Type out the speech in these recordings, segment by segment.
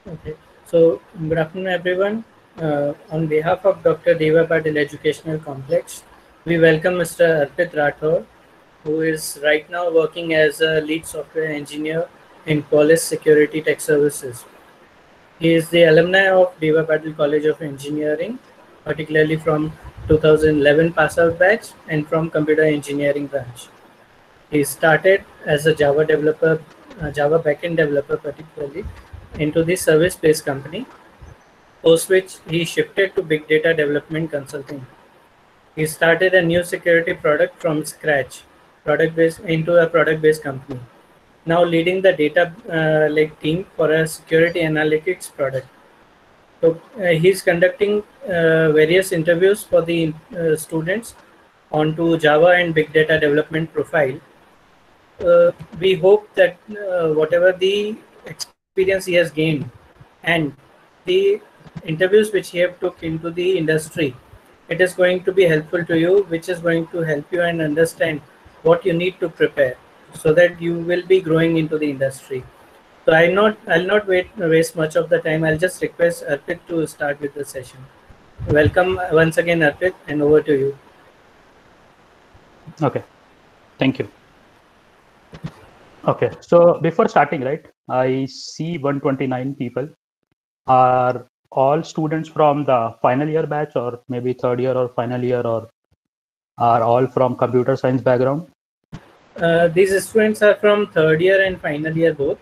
Okay. So, good afternoon, everyone. On behalf of Dr. Deva Patil Educational Complex, we welcome Mr. Arpit Rathore, who is right now working as a lead software engineer in Qualys Security Tech Services. He is the alumni of Deva Patil College of Engineering, particularly from 2011 pass out batch and from Computer Engineering branch. He started as a Java developer, Java backend developer, particularly into the service-based company, post which he shifted to big data development consulting. He started a new security product from scratch, product based into a product-based company. Now leading the data lake team for a security analytics product. So he's conducting various interviews for the students onto Java and big data development profile. We hope that whatever the experience he has gained and the interviews which he have took into the industry, it is going to be helpful to you, which is going to help you and understand what you need to prepare so that you will be growing into the industry. So I'll not waste much of the time. I'll just request Arpit to start with the session. Welcome once again, Arpit, and over to you. Okay, thank you. Okay, so before starting, right, I see 129 people. Are all students from the final year batch, or maybe third year or final year, or are all from computer science background? These students are from third year and final year both,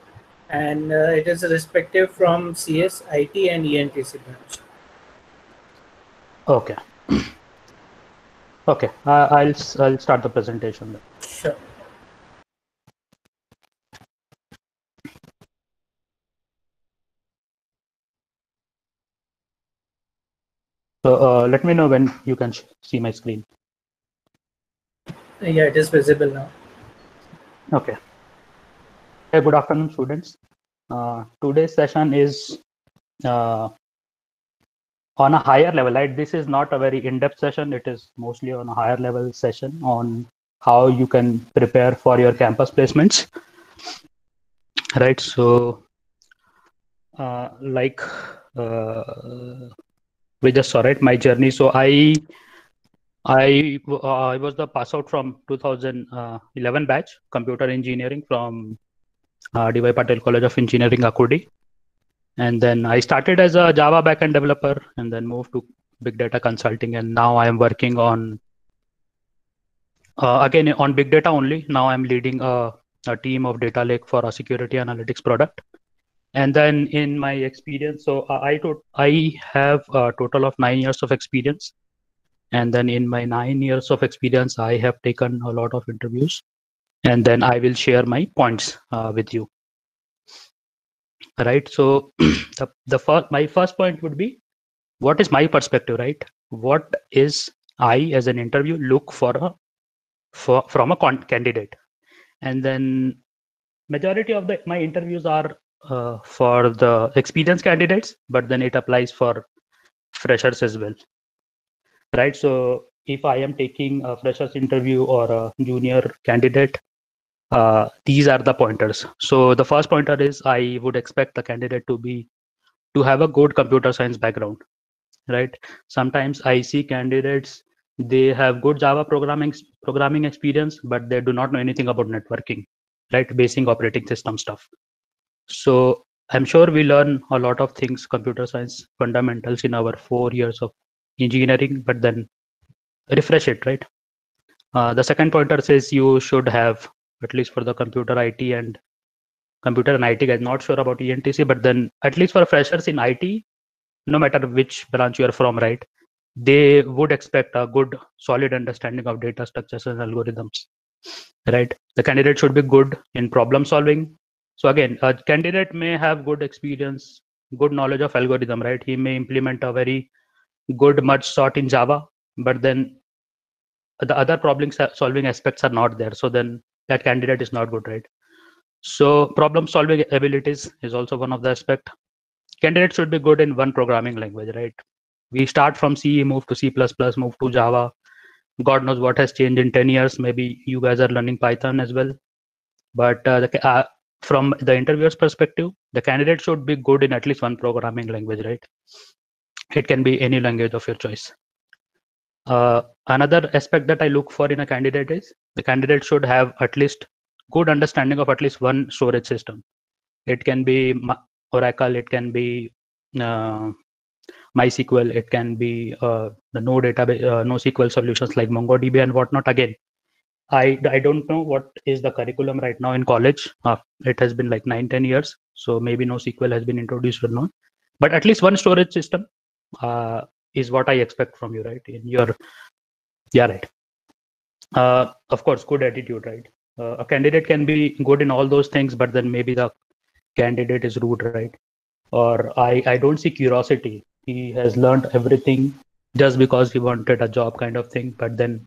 and it is respective from CS, IT, and ENTC branch. Okay. Okay, I'll start the presentation then. Sure. So let me know when you can see my screen. Yeah, it is visible now. Okay. Hey, good afternoon, students. Today's session is on a higher level, right? This is not a very in-depth session. It is mostly on a higher level session on how you can prepare for your campus placements, right? So like we just saw, right, my journey. So I was the pass out from 2011 batch computer engineering from D.Y. Patel College of Engineering, Akudi. And then I started as a Java backend developer and then moved to big data consulting. And now I am working on, again, on big data only. Now I'm leading a team of data lake for a security analytics product. And then in my experience, so I have a total of 9 years of experience. And then in my 9 years of experience, I have taken a lot of interviews. And then I will share my points with you. Right. So my first point would be, what is my perspective, right? What is I as an interview look for from a candidate? And then majority of my interviews are for the experienced candidates, but then it applies for freshers as well. Right. So if I am taking a freshers interview or a junior candidate, these are the pointers. So the first pointer is I would expect the candidate to have a good computer science background, right? Sometimes I see candidates, they have good Java programming experience, but they do not know anything about networking, right? Basic operating system stuff. So I'm sure we learn a lot of things, computer science fundamentals in our 4 years of engineering, but then refresh it, right? The second pointer says you should have, at least for the computer IT and computer and IT, I'm not sure about ENTC, but then at least for freshers in IT, no matter which branch you are from, right, they would expect a good, solid understanding of data structures and algorithms, right? The candidate should be good in problem solving. So again, a candidate may have good experience, good knowledge of algorithm, right? He may implement a very good merge sort in Java, but then the other problem solving aspects are not there. So then that candidate is not good, right? So problem solving abilities is also one of the aspect. Candidate should be good in one programming language, right? We start from C, move to C++, move to Java. God knows what has changed in 10 years. Maybe you guys are learning Python as well. But from the interviewer's perspective, the candidate should be good in at least one programming language, right? It can be any language of your choice. Another aspect that I look for in a candidate is the candidate should have at least good understanding of at least one storage system. It can be Oracle, it can be MySQL, it can be the NoSQL solutions like MongoDB and whatnot. Again, I don't know what is the curriculum right now in college. It has been like 9-10 years, so maybe NoSQL has been introduced or not. But at least one storage system is what I expect from you, right? Right. Of course, good attitude, right? A candidate can be good in all those things, but then maybe the candidate is rude, right? Or I don't see curiosity. He has learned everything just because he wanted a job kind of thing. But then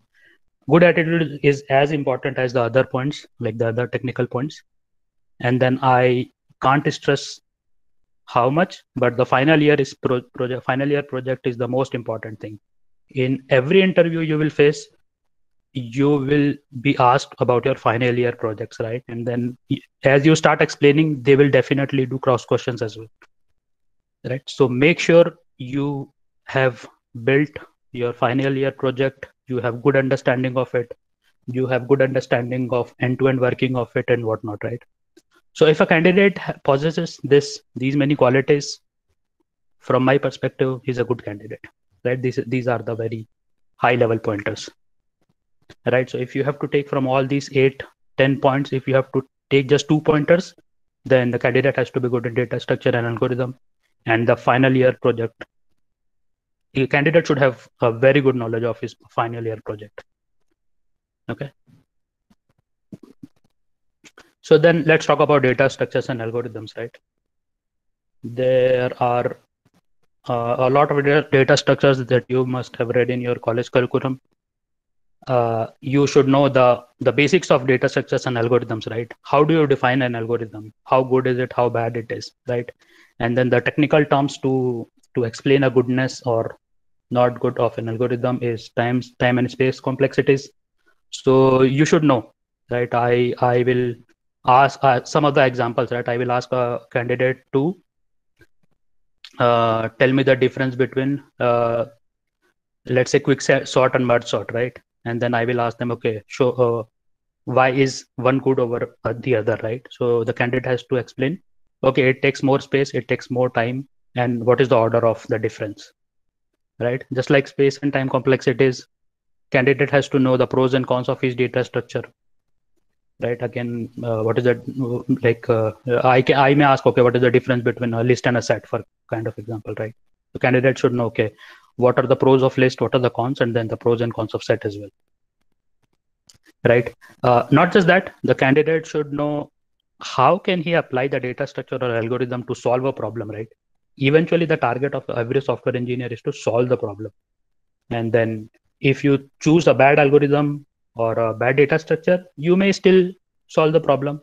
good attitude is as important as the other points, like the other technical points. And then I can't stress how much, but the final year is final year project is the most important thing. In every interview you will face, you will be asked about your final year projects, right? And then as you start explaining, they will definitely do cross questions as well, right? So make sure you have built your final year project, you have good understanding of it, you have good understanding of end-to-end working of it and whatnot, right? So if a candidate possesses these many qualities, from my perspective, he's a good candidate, right? These are the very high level pointers, right? So if you have to take from all these 8-10 points, if you have to take just 2 pointers, then the candidate has to be good in data structure and algorithm. And the final year project, a candidate should have a very good knowledge of his final year project. Okay. So then let's talk about data structures and algorithms, right? There are a lot of data structures that you must have read in your college curriculum. You should know the basics of data structures and algorithms, right? How do you define an algorithm? How good is it? How bad it is, right? And then the technical terms to explain a goodness or not good of an algorithm is time and space complexities. So you should know, right? I will ask some of the examples, right? I will ask a candidate to tell me the difference between let's say quick sort and merge sort, right? And then I will ask them, okay, show why is one good over the other, right? So the candidate has to explain, okay, it takes more space, it takes more time, and what is the order of the difference, right? Just like space and time complexities, candidate has to know the pros and cons of each data structure, right? Again, what is that? Like I may ask, okay, what is the difference between a list and a set, for kind of example, right? The candidate should know, okay, what are the pros of list, what are the cons, and then the pros and cons of set as well, right? Not just that, the candidate should know how can he apply the data structure or algorithm to solve a problem, right? Eventually, the target of every software engineer is to solve the problem. And then if you choose a bad algorithm or a bad data structure, you may still solve the problem,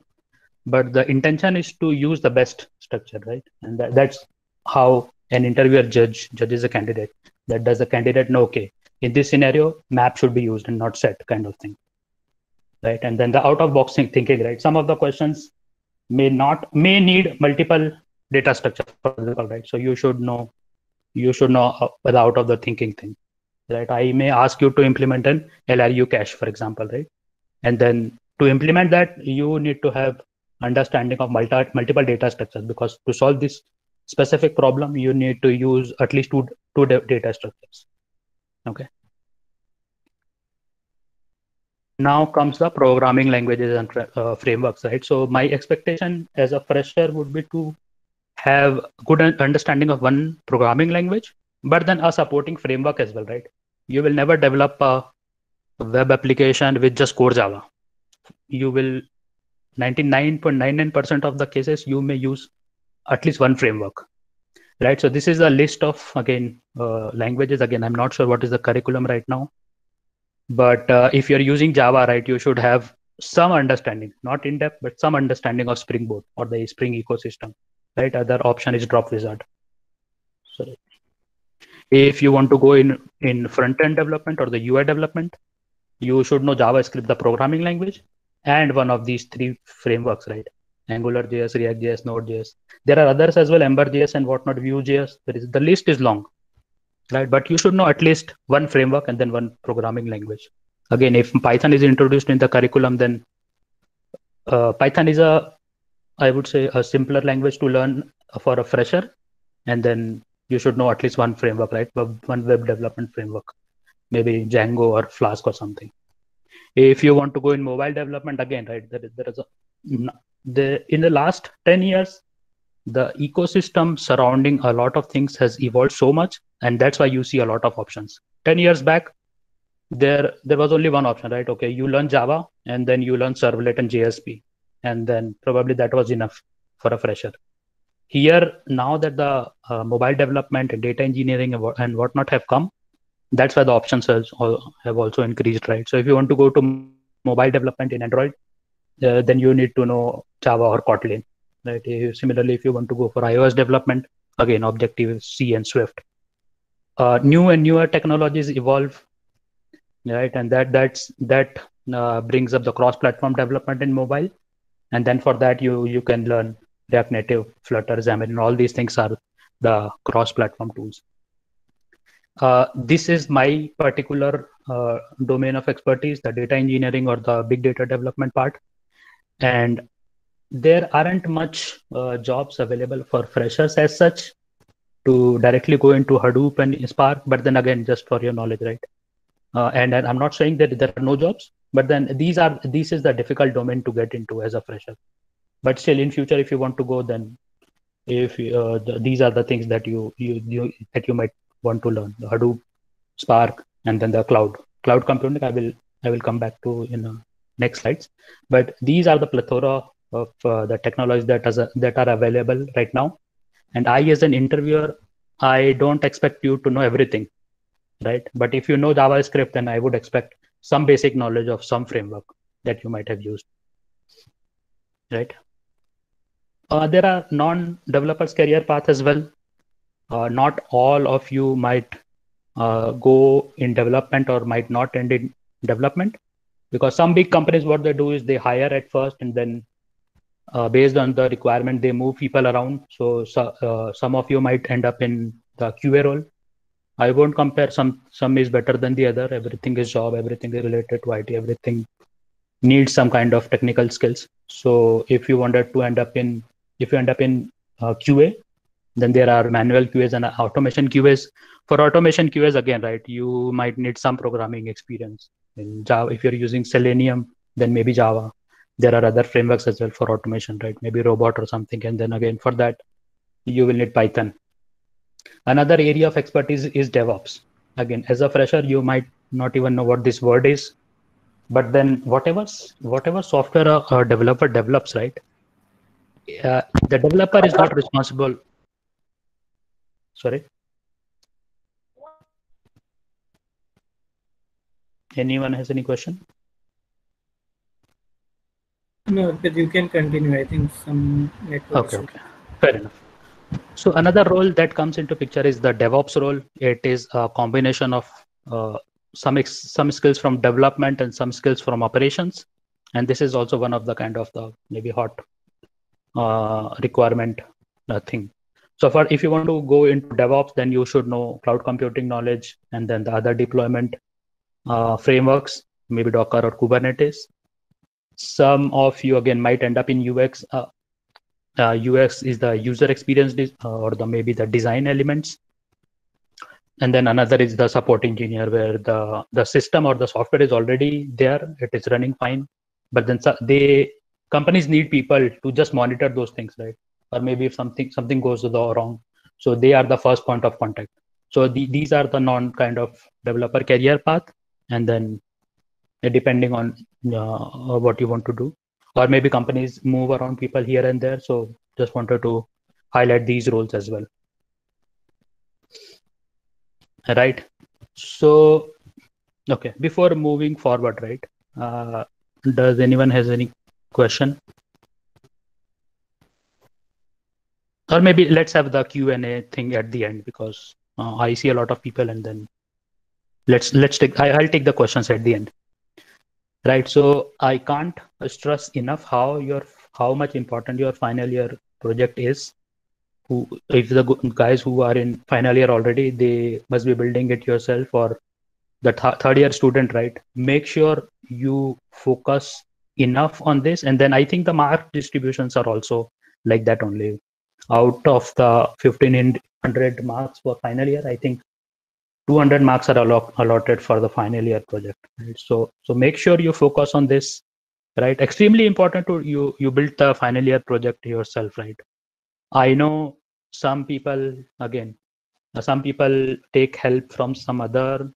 but the intention is to use the best structure, right? And that's how an interviewer judges a candidate. That does the candidate know, okay, in this scenario, map should be used and not set, kind of thing, right? And then the out-of-box thinking, right? Some of the questions may need multiple data structure, for example, right? So you should know the out of the thinking thing, right? I may ask you to implement an LRU cache, for example, right? And then to implement that, you need to have understanding of multiple data structures, because to solve this specific problem, you need to use at least two data structures. Okay. Now comes the programming languages and frameworks, right? So my expectation as a fresher would be to have good understanding of one programming language, but then a supporting framework as well, right? You will never develop a web application with just core Java. You will 99.99% of the cases you may use at least one framework, right? So this is a list of, again, languages. Again, I'm not sure what is the curriculum right now, but if you're using Java, right, you should have some understanding, not in depth, but some understanding of Spring Boot or the Spring ecosystem, right? Other option is Drop Wizard. So if you want to go in front-end development or the UI development, you should know JavaScript, the programming language, and one of these 3 frameworks, right? AngularJS, React.js, Node.js. There are others as well, Ember.js and whatnot, Vue.js. The list is long, right? But you should know at least one framework and then one programming language. Again, if Python is introduced in the curriculum, then Python is I would say, a simpler language to learn for a fresher. And then you should know at least one framework, right? One web development framework, maybe Django or Flask or something. If you want to go in mobile development, again, right, in the last 10 years, the ecosystem surrounding a lot of things has evolved so much, and that's why you see a lot of options. 10 years back, there was only one option, right? Okay, you learn Java and then you learn Servlet and JSP, and then probably that was enough for a fresher. Here, now that the mobile development and data engineering and whatnot have come, that's why the options have also increased, right? So if you want to go to mobile development in Android, then you need to know Java or Kotlin, right? Similarly, if you want to go for iOS development, again, Objective-C and Swift. New and newer technologies evolve, right? And that brings up the cross-platform development in mobile. And then for that, you can learn React Native, Flutter, Xamarin. All these things are the cross-platform tools. This is my particular domain of expertise, the data engineering or the big data development part. And there aren't much jobs available for freshers as such to directly go into Hadoop and Spark. But then again, just for your knowledge, right? And I'm not saying that there are no jobs, but then this is the difficult domain to get into as a fresher. But still, in future, if you want to go, then if these are the things that you might want to learn: the Hadoop, Spark, and then the cloud computing. I will come back to in next slides. But these are the plethora of the technologies that are available right now. And I, as an interviewer, I don't expect you to know everything, right? But if you know JavaScript, then I would expect some basic knowledge of some framework that you might have used, right? There are non-developers career path as well. Not all of you might go in development or might not end in development, because some big companies, what they do is they hire at first, and then based on the requirement, they move people around. So some of you might end up in the QA role. I won't compare some is better than the other. Everything is job, everything is related to IT, everything needs some kind of technical skills. So if you wanted to end up in QA, then there are manual QAs and automation QAs. For automation QAs, again, right, you might need some programming experience in Java. If you're using Selenium, then maybe Java. There are other frameworks as well for automation, right? Maybe Robot or something. And then again, for that, you will need Python. Another area of expertise is DevOps. Again, as a fresher, you might not even know what this word is, but then whatever software a developer develops, right? The developer is not responsible. Sorry. Anyone has any question? No, but you can continue. I think some network. Okay. Fair enough. So another role that comes into picture is the DevOps role. It is a combination of some skills from development and some skills from operations. And this is also one of the kind of the maybe hot requirement thing. So if you want to go into DevOps, then you should know cloud computing knowledge and then the other deployment frameworks, maybe Docker or Kubernetes. Some of you again might end up in UX. UX is the user experience or maybe the design elements. And then another is the support engineer, where the system or the software is already there, it is running fine, but then companies need people to just monitor those things, right? Or maybe if something goes wrong, so they are the first point of contact. So these are the non-kind of developer career path, and then depending on what you want to do, or maybe companies move around people here and there. So just wanted to highlight these roles as well. Right. So, okay, before moving forward, right, does anyone has any question? Or maybe let's have the Q&A thing at the end, because I see a lot of people, and then I'll take the questions at the end. Right. So I can't stress enough how how much important your final year project is. If the guys who are in final year already, they must be building it yourself, or the third year student, right? Make sure you focus enough on this. And then I think the mark distributions are also like that only. Out of the 1500 marks for final year, I think 200 marks are allotted for the final year project, right? So make sure you focus on this, right? Extremely important to you build the final year project yourself, right? I know some people, again, some people take help from some other.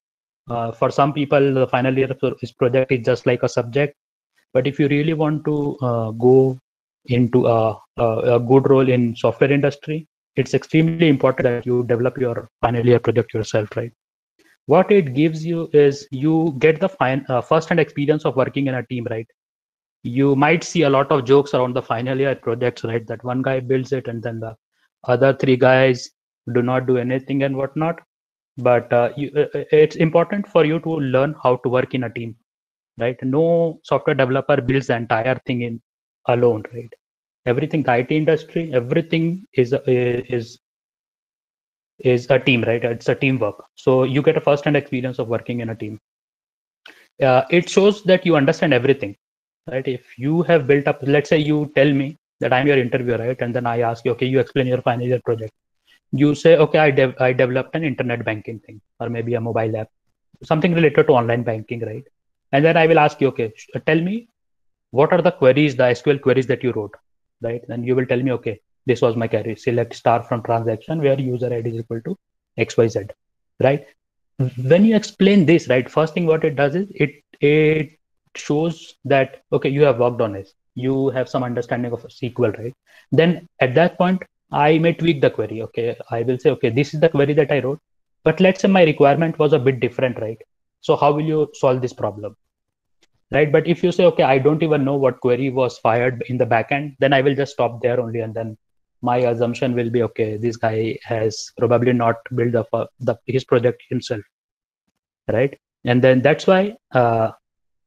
For some people, the final year project is just like a subject. But if you really want to go into a good role in software industry, it's extremely important that you develop your final year project yourself, right? What it gives you is you get the first-hand experience of working in a team, right? You might see a lot of jokes around the final year projects, right? That one guy builds it and then the other three guys do not do anything and whatnot. But it's important for you to learn how to work in a team, right? No software developer builds the entire thing in alone, right? Everything, the IT industry, everything is a team, right? It's a teamwork. So you get a first-hand experience of working in a team. It shows that you understand everything, right? If you have built up, let's say you tell me that I'm your interviewer, right? And then I ask you, okay, you explain your final year project. You say, okay, I developed an internet banking thing, or maybe a mobile app, something related to online banking, right? And then I will ask you, okay, tell me what are the queries, the SQL queries that you wrote, right? Then you will tell me, okay, this was my query. Select star from transaction where user ID is equal to XYZ, right? When you explain this, right, first thing what it does is it shows that, okay, you have worked on this. You have some understanding of SQL, right? Then at that point, I may tweak the query. Okay, I will say, okay, this is the query that I wrote, but let's say my requirement was a bit different, right? So how will you solve this problem? Right? But if you say, okay, I don't even know what query was fired in the backend, then I will just stop there only. And then my assumption will be, okay, this guy has probably not built his project himself, right? And then that's why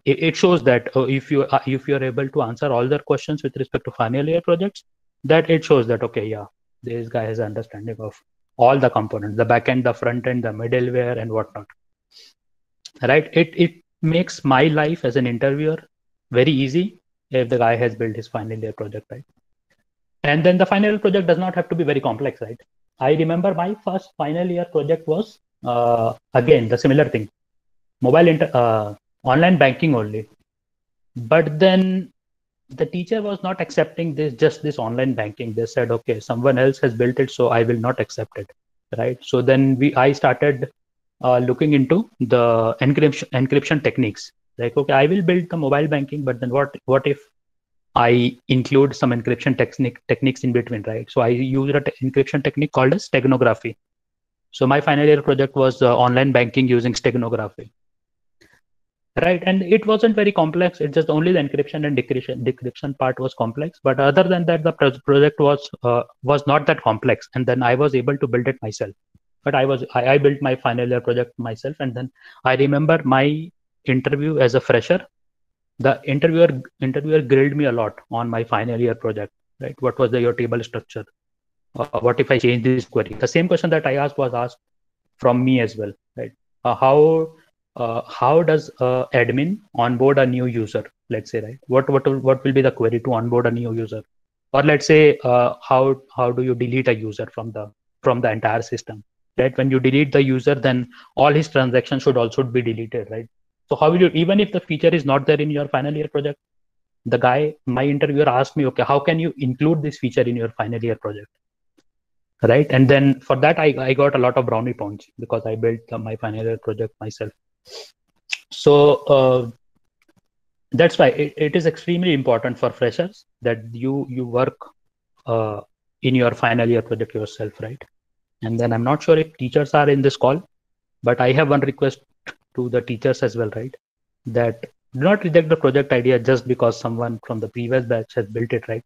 it shows that if you're able to answer all their questions with respect to final year projects, that it shows that, okay, yeah, this guy has understanding of all the components, the backend, the front end, the middleware, and whatnot, right? It makes my life as an interviewer very easy if the guy has built his final year project, right? And then the final year project does not have to be very complex, right? I remember my first final year project was again the similar thing, online banking only. But then the teacher was not accepting this online banking. They said, okay, someone else has built it, so I will not accept it, right? So then I started looking into the encryption techniques. Like, okay, I will build the mobile banking, but then what if I include some encryption techniques in between, right? So I used an encryption technique called as steganography. So my final year project was online banking using steganography, right? And it wasn't very complex. It's just only the encryption and decryption part was complex. But other than that, the project was not that complex. And then I was able to build it myself. But I built my final year project myself. And then I remember my interview as a fresher. The interviewer grilled me a lot on my final year project, right? What was your table structure? What if I change this query? The same question that I asked was asked from me as well, right? How does admin onboard a new user? Let's say, right? What will be the query to onboard a new user? Or let's say, how do you delete a user from the entire system? Right? When you delete the user, then all his transactions should also be deleted, right? So how will you, even if the feature is not there in your final year project, my interviewer asked me, okay, how can you include this feature in your final year project? Right? And then for that, I got a lot of brownie points because I built my final year project myself. So that's why it is extremely important for freshers that you work in your final year project yourself, right? And then I'm not sure if teachers are in this call, but I have one request to the teachers as well, right? That do not reject the project idea just because someone from the previous batch has built it, right?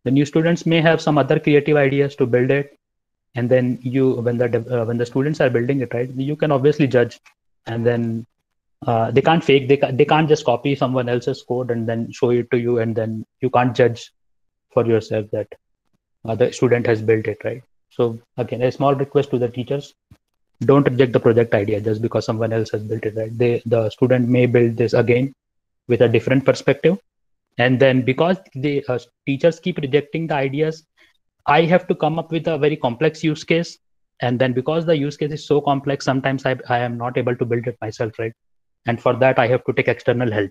The new students may have some other creative ideas to build it, and then when the students are building it, right, you can obviously judge, and then they can't fake. They can't just copy someone else's code and then show it to you, and then you can't judge for yourself that the student has built it, right? So again, a small request to the teachers: don't reject the project idea just because someone else has built it, right? The student may build this again with a different perspective, and then because the teachers keep rejecting the ideas, I have to come up with a very complex use case. And then because the use case is so complex, sometimes I am not able to build it myself, right? And for that, I have to take external help,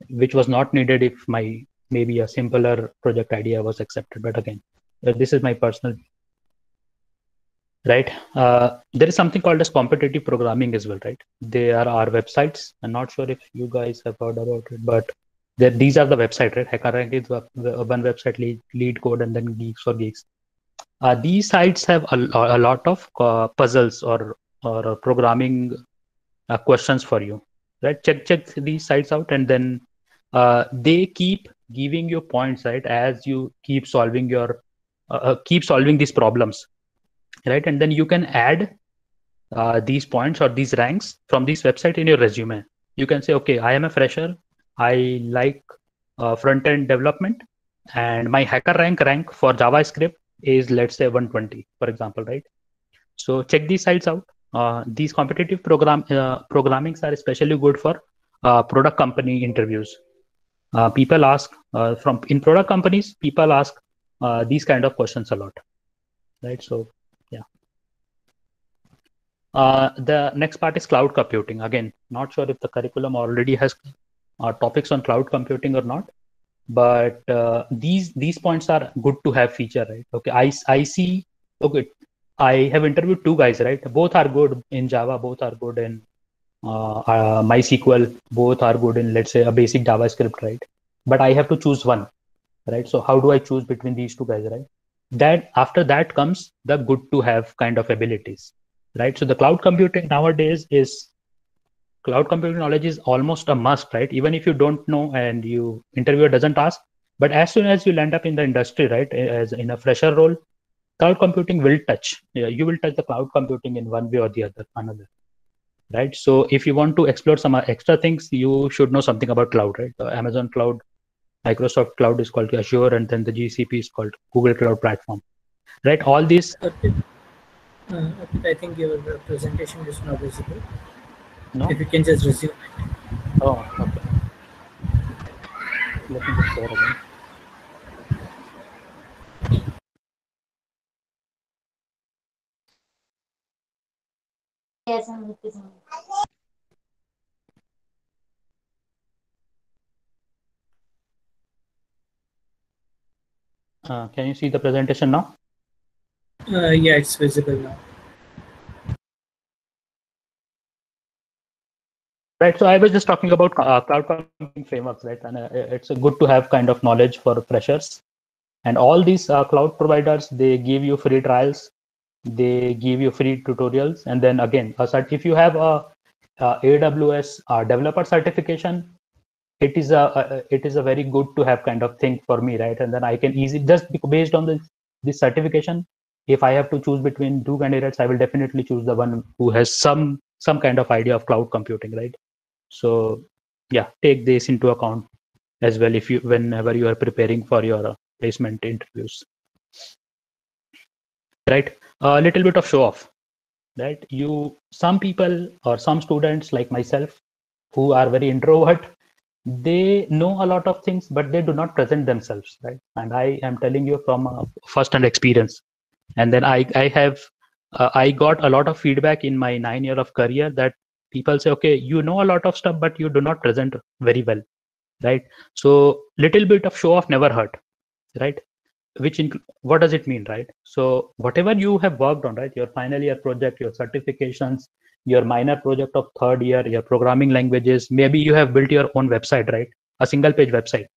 which was not needed if my maybe a simpler project idea was accepted. But again, this is my personal, right? There is something called as competitive programming as well, right? There are websites. I'm not sure if you guys have heard about it, but these are the website, right? HackerRank is one website, Lead Code, and then Geeks for Geeks. These sites have a lot of puzzles or programming questions for you, right? Check these sites out, and then they keep giving you points, right, as you keep solving your these problems, right? And then you can add these points or these ranks from this website in your resume. You can say, okay, I am a fresher, I like front-end development, and my HackerRank for JavaScript is, let's say, 120, for example, right? So check these sites out. These competitive programmings are especially good for product company interviews. People ask in product companies, people ask these kind of questions a lot, right? So yeah. The next part is cloud computing. Again, not sure if the curriculum already has topics on cloud computing or not, but these points are good to have feature, right? Okay, I see. Okay, I have interviewed two guys, right? Both are good in Java, both are good in MySQL, both are good in, let's say, a basic JavaScript, right? But I have to choose one, right? So how do I choose between these two guys, right? That after that comes the good to have kind of abilities, right? So the cloud computing nowadays is cloud computing knowledge is almost a must, right? Even if you don't know and you interviewer doesn't ask, but as soon as you land up in the industry, right, as in a fresher role, cloud computing will touch. You will touch the cloud computing in one way or the another, right? So if you want to explore some extra things, you should know something about cloud, right? Amazon Cloud, Microsoft Cloud is called Azure, and then the GCP is called Google Cloud Platform, right? All these. I think your presentation is not visible. No? If you can just resume it. Oh, okay. Let me just share again. Yes, Can you see the presentation now? Yeah, it's visible now. Right. So I was just talking about cloud computing frameworks, right? And it's good to have kind of knowledge for freshers. And all these cloud providers, they give you free trials, they give you free tutorials, and then again, if you have a AWS developer certification, it is a very good to have kind of thing for me, right? And then I can easily, just based on this certification, if I have to choose between two candidates, I will definitely choose the one who has some kind of idea of cloud computing, right? So yeah, take this into account as well whenever you are preparing for your placement interviews, right? A little bit of show off, right? Some people or some students like myself who are very introvert, they know a lot of things, but they do not present themselves, right? And I am telling you from first-hand experience. And then I got a lot of feedback in my 9 years of career that people say, okay, you know a lot of stuff, but you do not present very well, right? So little bit of show off never hurt, right? What does it mean, right? So whatever you have worked on, right, your final year project, your certifications, your minor project of third year, your programming languages, maybe you have built your own website, right? A single page website.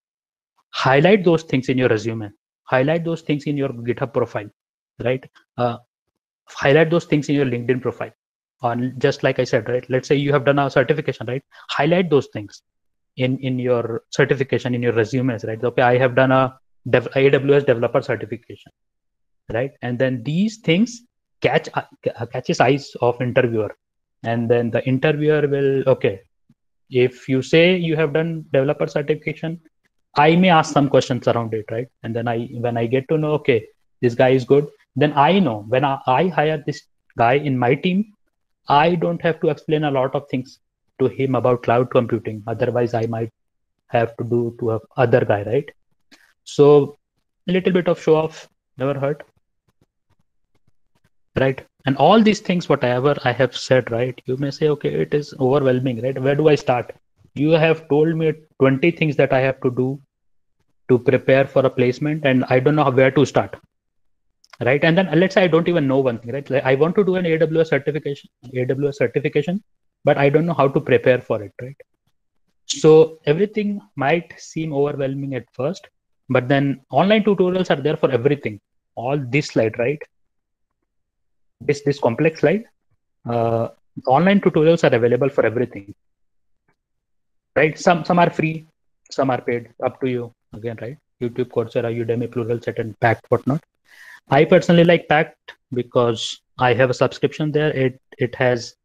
Highlight those things in your resume. Highlight those things in your GitHub profile, right? Highlight those things in your LinkedIn profile. Just like I said, right? Let's say you have done a certification, right? Highlight those things in your certification, in your resumes, right? Okay, I have done a AWS developer certification, right? And then these things catches eyes of interviewer, and then the interviewer will, okay, if you say you have done developer certification, I may ask some questions around it, right? And then when I get to know, okay, this guy is good, then I know when I hire this guy in my team, I don't have to explain a lot of things to him about cloud computing. Otherwise, I might have to do to a other guy, right? So a little bit of show off never hurt, right? And all these things, whatever I have said, right? You may say, okay, it is overwhelming, right? Where do I start? You have told me 20 things that I have to do to prepare for a placement, and I don't know where to start, right? And then let's say I don't even know one thing, right? Like I want to do an AWS certification, but I don't know how to prepare for it, right? So everything might seem overwhelming at first, but then online tutorials are there for everything. All this slide, right? This complex slide, online tutorials are available for everything, right? Some are free, some are paid, up to you again, right? YouTube, Coursera, Udemy, Pluralsight, and Pact, whatnot. I personally like Pact because I have a subscription there. It has,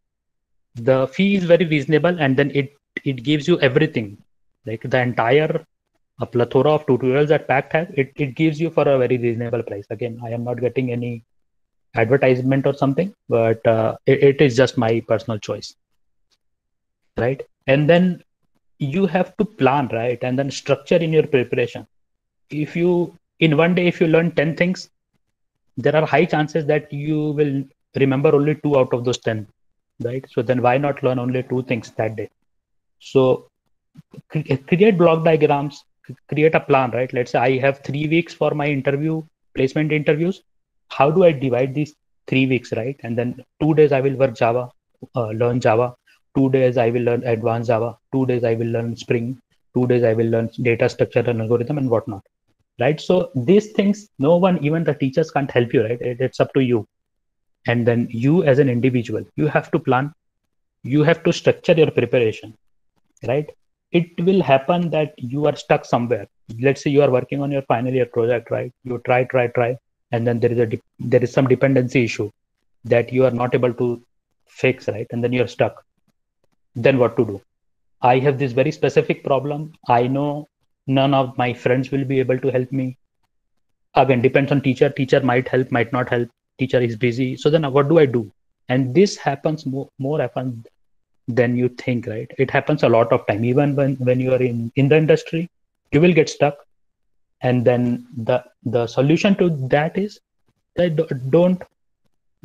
the fee is very reasonable, and then it gives you everything, like the entire a plethora of tutorials that Pact has. It gives you for a very reasonable price. Again, I am not getting any advertisement or something, but it is just my personal choice, right? And then you have to plan, right? And then structure in your preparation. If you in one day, if you learn 10 things, there are high chances that you will remember only 2 out of those 10, right? So then why not learn only 2 things that day? So create block diagrams, create a plan, right? Let's say I have 3 weeks for my placement interviews. How do I divide these 3 weeks, right? And then 2 days I will work Java, learn Java. 2 days I will learn advanced Java. 2 days I will learn Spring. 2 days I will learn data structure and algorithm and whatnot, right? So these things, no one, even the teachers, can't help you, right? It's up to you. And then you as an individual, you have to plan. You have to structure your preparation, right? It will happen that you are stuck somewhere. Let's say you are working on your final year project, right? You try, and then there is some dependency issue that you are not able to fix, right? And then you're stuck. Then what to do? I have this very specific problem. I know none of my friends will be able to help me. Again, depends on teacher. Teacher might help, might not help. Teacher is busy. So then what do I do? And this happens more often than you think, right? It happens a lot of time. Even when you are in the industry, you will get stuck. And then the solution to that is that don't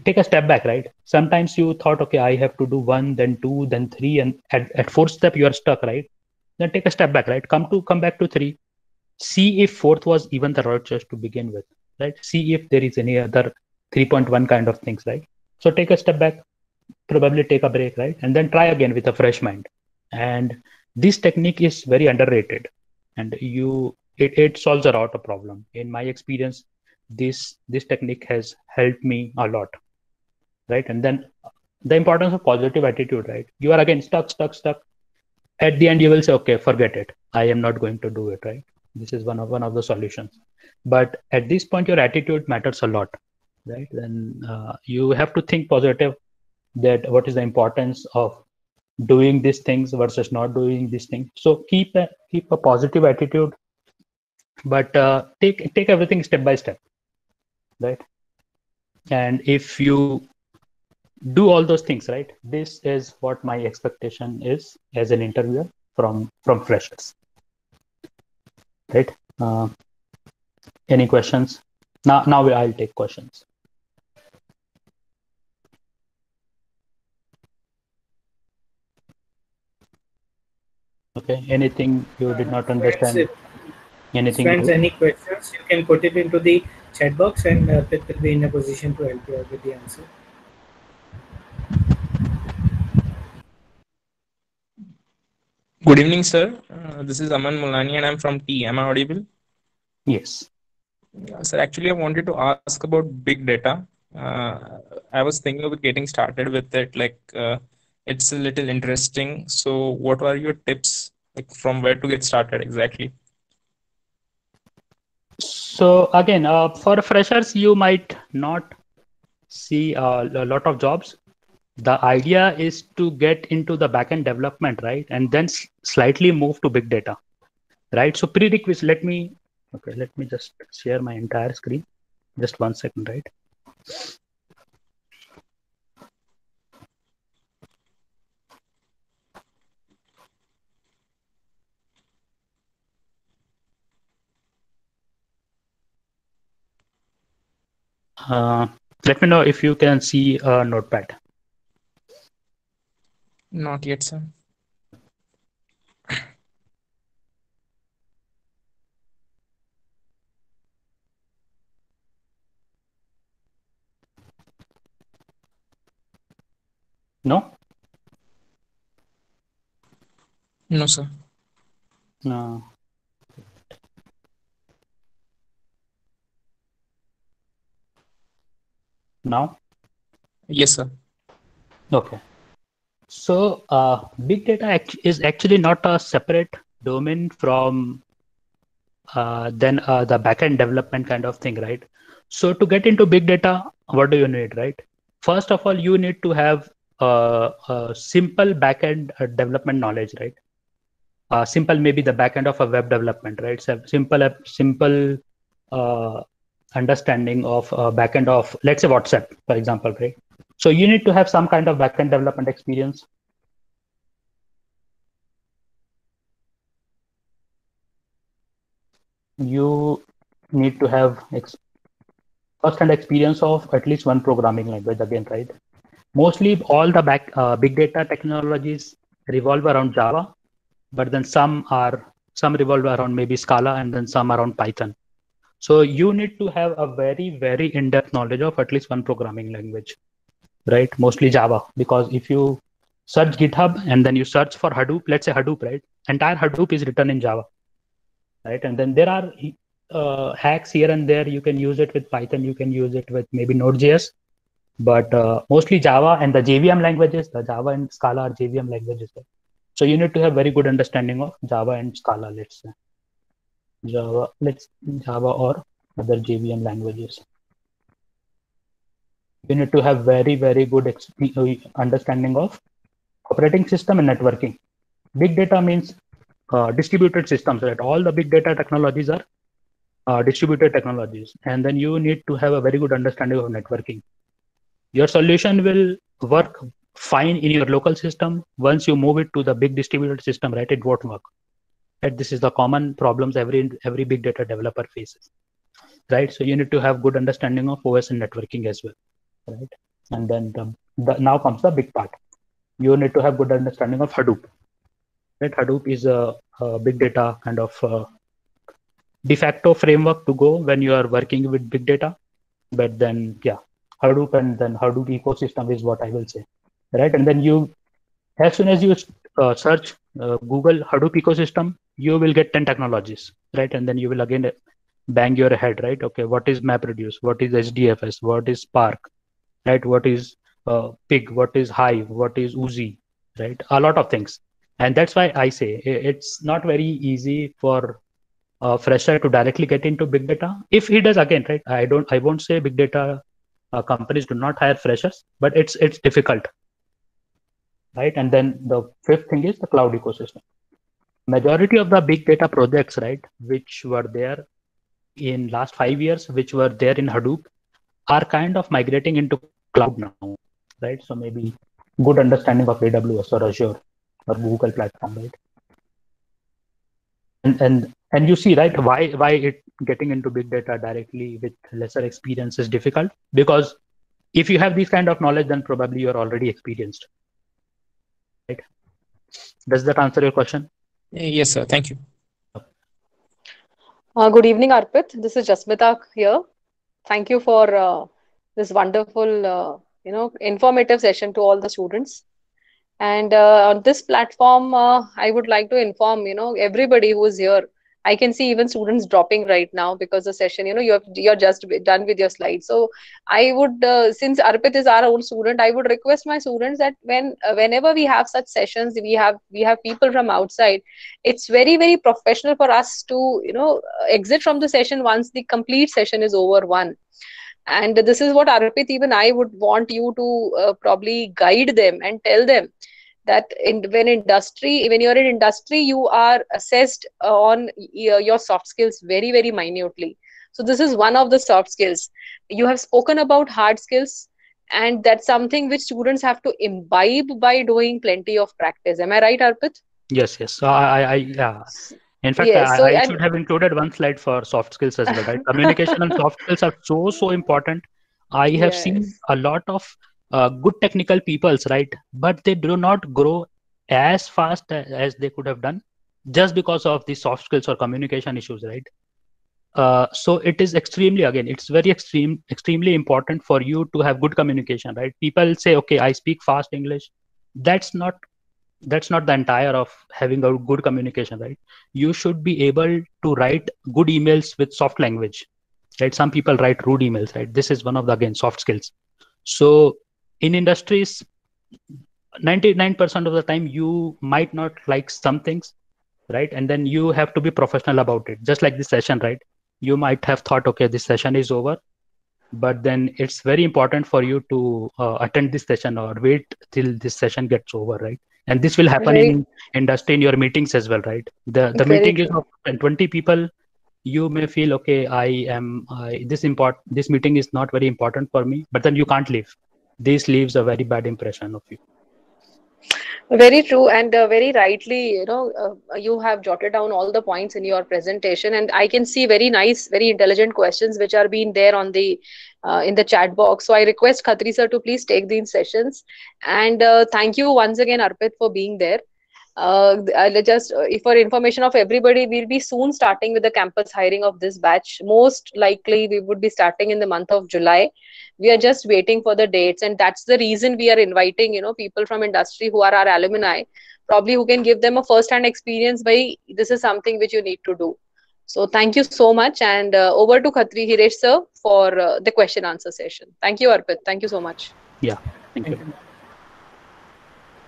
take a step back, right? Sometimes you thought, okay, I have to do 1, then 2, then 3, and at 4th step you are stuck, right? Then take a step back, right? Come back to 3. See if 4th was even the right choice to begin with, right? See if there is any other 3.1 kind of things, right? So take a step back, probably take a break, right? And then try again with a fresh mind. And this technique is very underrated, and it solves a lot of problem. In my experience, this technique has helped me a lot, right? And then the importance of positive attitude, right? You are again stuck. At the end, you will say, okay, forget it. I am not going to do it, right? This is one of the solutions. But at this point, your attitude matters a lot, right? Then you have to think positive, that what is the importance of doing these things versus not doing these things. So keep a positive attitude, but take everything step by step, right? And if you do all those things, right, this is what my expectation is as an interviewer from freshers, right? Any questions? Now I'll take questions. Okay, anything you did not understand? Anything? Friends, any questions, you can put it into the chat box, and Pit will be in a position to help you out with the answer. Good evening, sir. This is Aman Mulani, and I'm from T. Am I audible? Yes. Sir, actually, I wanted to ask about big data. I was thinking of getting started with it. It's a little interesting. So, what are your tips? Like, from where to get started exactly? So again, for freshers, you might not see a lot of jobs. The idea is to get into the backend development, right? And then slightly move to big data. right? So prerequisite, let me just share my entire screen. Just 1 second, right? Let me know if you can see a notepad. Not yet, sir. No? No, sir. No. Now? Yes, sir. Okay. So big data is actually not a separate domain from then the backend development kind of thing, right? So to get into big data, what do you need, right? First of all, you need to have a simple backend development knowledge, right? Simple maybe the backend of a web development, right? So simple understanding of backend of, let's say, WhatsApp, for example, right? So you need to have some kind of backend development experience. You need to have first-hand experience of at least one programming language again, right? Mostly all the big data technologies revolve around Java, but then some revolve around maybe Scala, and then some around Python. So you need to have a very, very in-depth knowledge of at least one programming language, right? Mostly Java, because if you search GitHub and then you search for Hadoop, let's say Hadoop, right? Entire Hadoop is written in Java, right? And then there are hacks here and there. You can use it with Python, you can use it with maybe Node.js, but mostly Java and the JVM languages, the Java and Scala are JVM languages. Right? So you need to have very good understanding of Java and Scala, let's say. Java or other JVM languages. You need to have very, very good understanding of operating system and networking. Big data means distributed systems, right? All the big data technologies are distributed technologies. And then you need to have a very good understanding of networking. Your solution will work fine in your local system. Once you move it to the big distributed system, right, it won't work. Right? This is the common problems every big data developer faces, right? So you need to have good understanding of OS and networking as well, right? And then now comes the big part. You need to have good understanding of Hadoop, right? Hadoop is a big data kind of de facto framework to go when you are working with big data. But then, yeah, Hadoop and then Hadoop ecosystem is what I will say, right? And then as soon as you search Google Hadoop ecosystem, you will get 10 technologies, right? And then you will again bang your head, right? Okay, what is MapReduce? What is HDFS? What is Spark? Right? What is Pig? What is Hive? What is Oozie? Right? A lot of things. And that's why I say it's not very easy for a fresher to directly get into big data. If he does, again, right? I won't say big data companies do not hire freshers, but it's difficult, right? And then the fifth thing is the cloud ecosystem. Majority of the big data projects, right, which were there in last 5 years, which were there in Hadoop, are kind of migrating into cloud now, right? So maybe good understanding of AWS or Azure or Google platform, right? And you see, right, why it getting into big data directly with lesser experience is difficult, because if you have this kind of knowledge, then probably you're already experienced, right? Does that answer your question? Yes, sir. Thank you. Good evening, Arpit. This is Jasmita here. Thank you for this wonderful, informative session to all the students. And on this platform, I would like to inform, everybody who is here. I can see even students dropping right now because the session, you're just done with your slides. So I would, since Arpit is our own student, I would request my students that whenever we have such sessions, we have people from outside. It's very, very professional for us to, exit from the session once the complete session is over. And this is what, Arpit, even I would want you to probably guide them and tell them that when you're in industry, you are assessed on your soft skills very, very minutely. So this is one of the soft skills. You have spoken about hard skills, and that's something which students have to imbibe by doing plenty of practice. Am I right, Arpit? Yes, yes. So yeah. In fact, Yes. So, I and should have included one slide for soft skills as well, right? Communication and soft skills are so important. I have seen yes, a lot of good technical peoples, right? But they do not grow as fast as they could have done just because of the soft skills or communication issues, right? So it is it's very extremely important for you to have good communication, right? People say, okay, I speak fast English. That's not the entire of having a good communication, right? You should be able to write good emails with soft language, right? Some people write rude emails, right? This is one of the, again, soft skills. So in industries, 99% of the time you might not like some things, right? And then you have to be professional about it. Just like this session, right? You might have thought, okay, this session is over, but then it's very important for you to attend this session or wait till this session gets over, right? And this will happen very, in industry, in your meetings as well, right? The very meeting is true. of 20 people. You may feel, okay, this meeting is not very important for me, but then you can't leave. This leaves a very bad impression of you. Very true, and very rightly, you have jotted down all the points in your presentation, and I can see very nice, very intelligent questions which are being there on the in the chat box. So I request Khatri sir to please take these sessions, and thank you once again, Arpit, for being there. I'll just for information of everybody, we'll be soon starting with the campus hiring of this batch. Most likely, we would be starting in the month of July. We are just waiting for the dates, and that's the reason we are inviting, people from industry who are our alumni, probably who can give them a first-hand experience by this is something which you need to do. So thank you so much, and over to Khatri Hiresh sir for the question answer session. Thank you, Arpit. Thank you so much. Yeah, thank Thank you. you.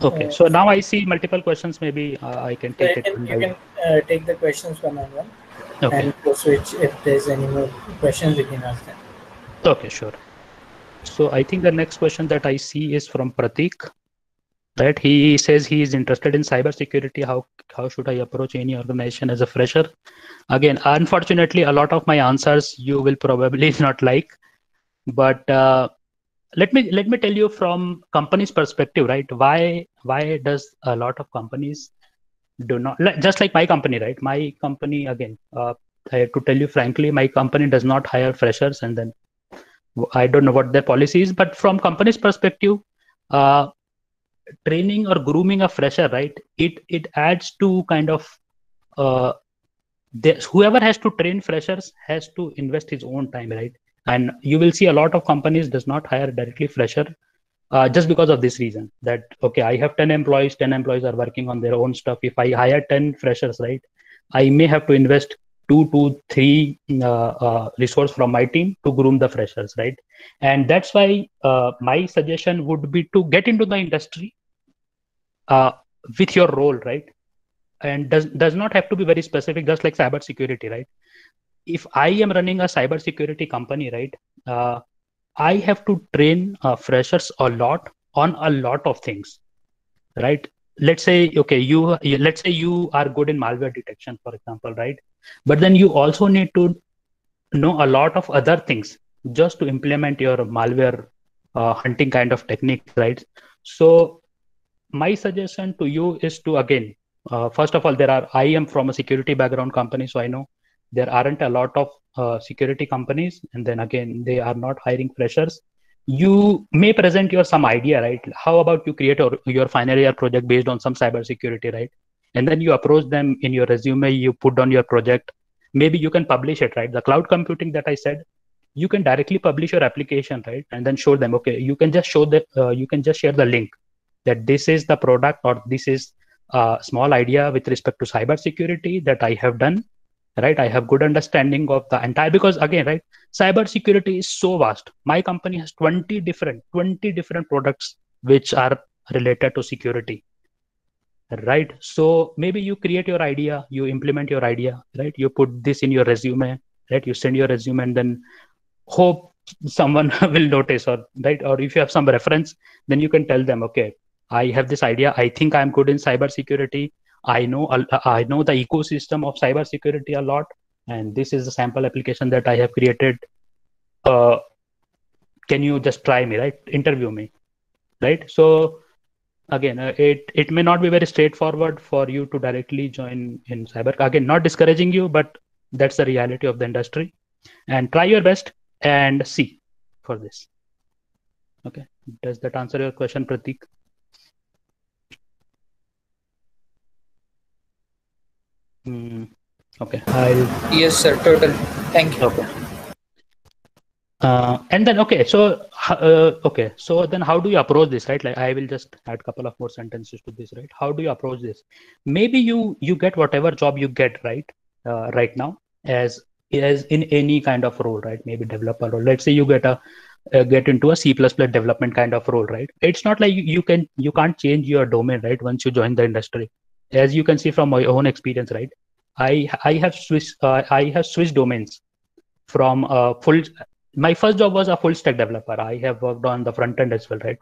Okay, so now I see multiple questions. Maybe I can take it one You by can one. take the questions one on one, Okay. and to switch if there's any more questions we can ask them. Okay, sure. So I think the next question that I see is from Pratik. Right, he says he is interested in cybersecurity. How should I approach any organization as a fresher? Again, unfortunately, a lot of my answers you will probably not like, but let me tell you from company's perspective, right? Why does a lot of companies do not, just like my company, right? My company, again, I have to tell you frankly, my company does not hire freshers, and then I don't know what their policy is, but from company's perspective, training or grooming a fresher, right? It adds to kind of whoever has to train freshers has to invest his own time, right? And you will see a lot of companies does not hire directly fresher just because of this reason, that okay, I have 10 employees are working on their own stuff. If I hire 10 freshers, right, I may have to invest 2 to 3 resource from my team to groom the freshers, right? And that's why my suggestion would be to get into the industry with your role, right? And does not have to be very specific, just like cybersecurity, right? If I am running a cybersecurity company, right, I have to train freshers a lot on a lot of things, right? Let's say, okay, let's say you are good in malware detection, for example, right? But then you also need to know a lot of other things just to implement your malware hunting kind of techniques, right? So my suggestion to you is to, again, first of all, I am from a security background company, so I know there aren't a lot of security companies, and then again, they are not hiring freshers. You may present your some idea, right? How about you create your final year project based on some cybersecurity, right? And then you approach them in your resume, you put on your project. Maybe you can publish it, right? The cloud computing that I said, you can directly publish your application, right? And then show them, okay, you can just show that, you can just share the link that this is the product, or this is a small idea with respect to cybersecurity that I have done, right? I have good understanding of the entire, because again, right, cybersecurity is so vast. My company has 20 different products which are related to security, right? So maybe you create your idea, you implement your idea, right? You put this in your resume, right? You send your resume, and then hope someone will notice, or right, or if you have some reference, then you can tell them, okay, I have this idea. I think I'm good in cybersecurity. I know the ecosystem of cybersecurity a lot, and this is the sample application that I have created. Can you just try me, right? Interview me, right? So again, it may not be very straightforward for you to directly join in cyber. Again, not discouraging you, but that's the reality of the industry. And try your best and see for this. Okay, does that answer your question, Pratik? Okay. Yes, sir. Totally. Thank you. Okay. And then so then how do you approach this, right? Like I will just add a couple of more sentences to this, right? How do you approach this? Maybe you get whatever job you get, right? Right now, as in any kind of role, right? Maybe developer role. Let's say you get into a C++ development kind of role, right? It's not like you can't change your domain, right? Once you join the industry, as you can see from my own experience, right? I have switched domains from full. My first job was a full stack developer. I have worked on the front end as well, right?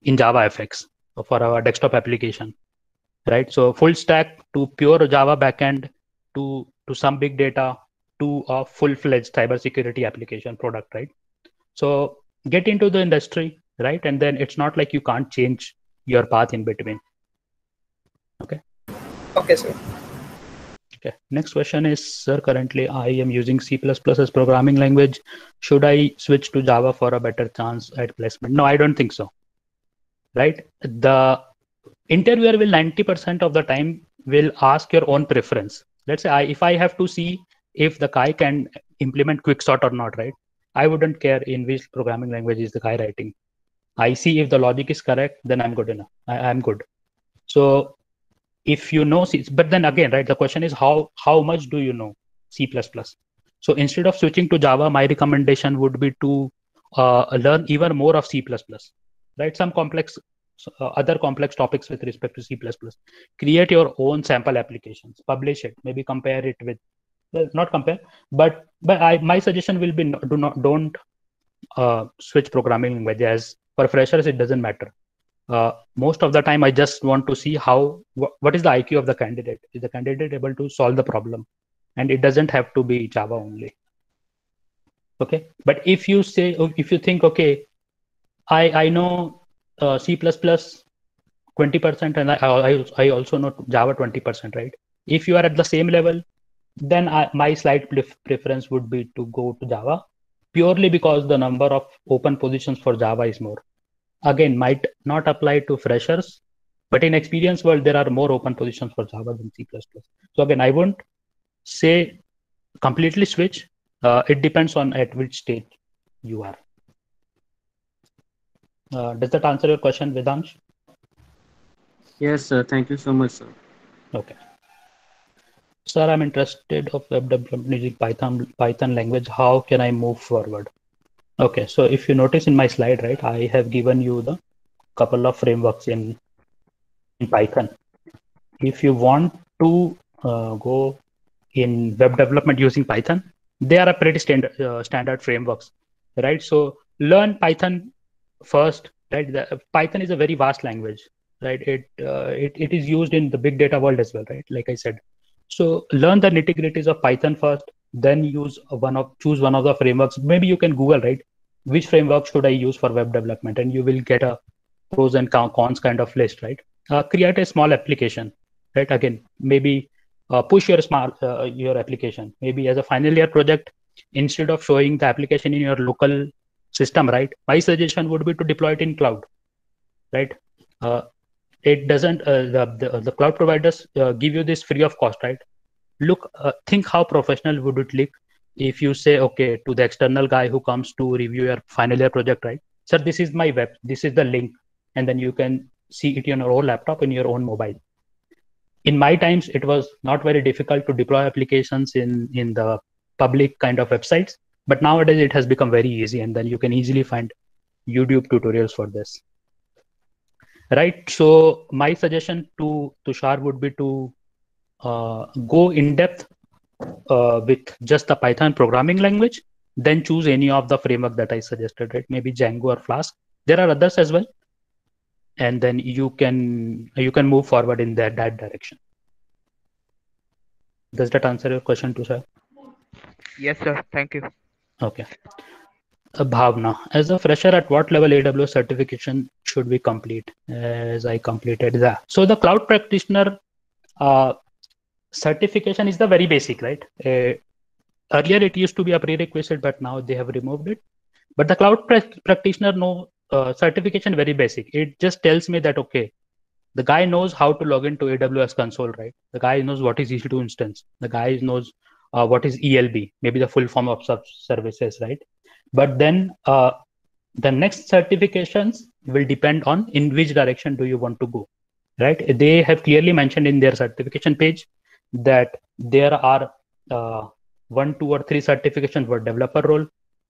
In JavaFX for our desktop application, right? So full stack to pure Java backend to some big data to a full-fledged cybersecurity application product, right? So get into the industry, right? And then it's not like you can't change your path in between. Okay. Okay, sir. Okay. Next question is, sir, currently I am using C++ as programming language. Should I switch to Java for a better chance at placement? No, I don't think so. Right? The interviewer will 90% of the time will ask your own preference. Let's say if I have to see if the guy can implement Quicksort or not, right? I wouldn't care in which programming language is the guy writing. I see if the logic is correct, then I'm good enough. I'm good. So if you know C, but then again, right, the question is how much do you know C++? So instead of switching to Java, my recommendation would be to learn even more of C++, right? Some other complex topics with respect to C++. Create your own sample applications, publish it, maybe compare it with, well, not compare, but my suggestion will be don't switch programming language. As for freshers, it doesn't matter. Most of the time, I just want to see what is the IQ of the candidate. Is the candidate able to solve the problem? And it doesn't have to be Java only. Okay, but if you think, okay, I know C++ 20%, and I also know Java 20%, right? If you are at the same level, then my slight preference would be to go to Java, purely because the number of open positions for Java is more. Again, might not apply to freshers, but in experience world, there are more open positions for Java than C++. So again, I won't say completely switch. It depends on at which stage you are. Does that answer your question, Vedansh? Yes, sir. Thank you so much, sir. Okay. Sir, I'm interested of web development using Python language. How can I move forward? Okay, so if you notice in my slide, right, I have given you the couple of frameworks in Python. If you want to go in web development using Python, they are a pretty standard frameworks, right? So learn Python first, right? Python is a very vast language, right? It is used in the big data world as well, right? Like I said. So learn the nitty-gritties of Python first, then choose one of the frameworks. Maybe you can Google, right? Which framework should I use for web development? And you will get a pros and cons kind of list, right? Create a small application, right? Again, maybe push your application. Maybe as a final year project, instead of showing the application in your local system, right? My suggestion would be to deploy it in cloud, right? It doesn't the cloud providers give you this free of cost, right? Look, think how professional would it look if you say, okay, to the external guy who comes to review your final year project, right? Sir, this is my web, this is the link, and then you can see it on your own laptop, in your own mobile. In my times, it was not very difficult to deploy applications in the public kind of websites, but nowadays it has become very easy, and then you can easily find YouTube tutorials for this. Right. So my suggestion to Tushar would be to go in depth with just the Python programming language, then choose any of the framework that I suggested, right? Maybe Django or Flask. There are others as well. and then you can move forward in that direction. Does that answer your question, Tushar? Yes, sir. Thank you. Okay. Bhavna, as a fresher, at what level AWS certification should we complete? As I completed that. So the cloud practitioner certification is the very basic, right? Earlier it used to be a prerequisite, but now they have removed it. But the cloud practitioner certification very basic. It just tells me that, okay, the guy knows how to log into AWS console, right? The guy knows what is EC2 instance. The guy knows what is ELB, maybe the full form of sub-services, right? But then the next certifications will depend on in which direction do you want to go, right? They have clearly mentioned in their certification page that there are 1, 2, or 3 certifications for developer role,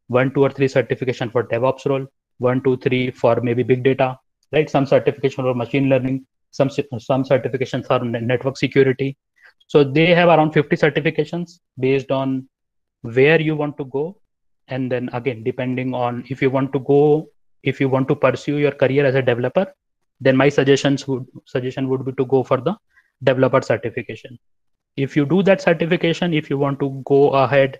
1, 2, or 3 certification for DevOps role, 1, 2, 3 for maybe big data, right? Some certification for machine learning, some certifications for network security. So they have around 50 certifications based on where you want to go. And then again, depending on if you want to pursue your career as a developer, then my suggestion would be to go for the developer certification. If you do that certification, if you want to go ahead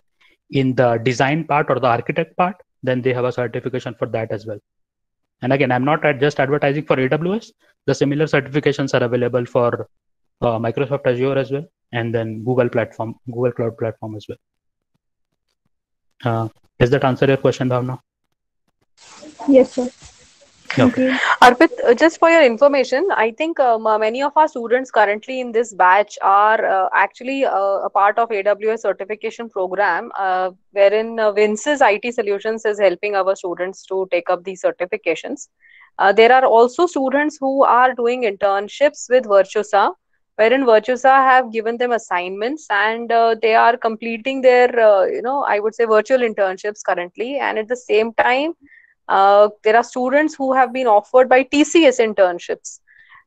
in the design part or the architect part, then they have a certification for that as well. And again, I'm not just advertising for AWS. The similar certifications are available for Microsoft Azure as well, and then Google Cloud Platform as well. Does that answer your question, Bhavna? Yes, sir. Thank Okay. you. Arpit, just for your information, I think many of our students currently in this batch are actually a part of AWS certification program, wherein Vince's IT Solutions is helping our students to take up these certifications. There are also students who are doing internships with Virtusa, wherein Virtusa have given them assignments, and they are completing their, I would say, virtual internships currently. And at the same time, there are students who have been offered by TCS internships.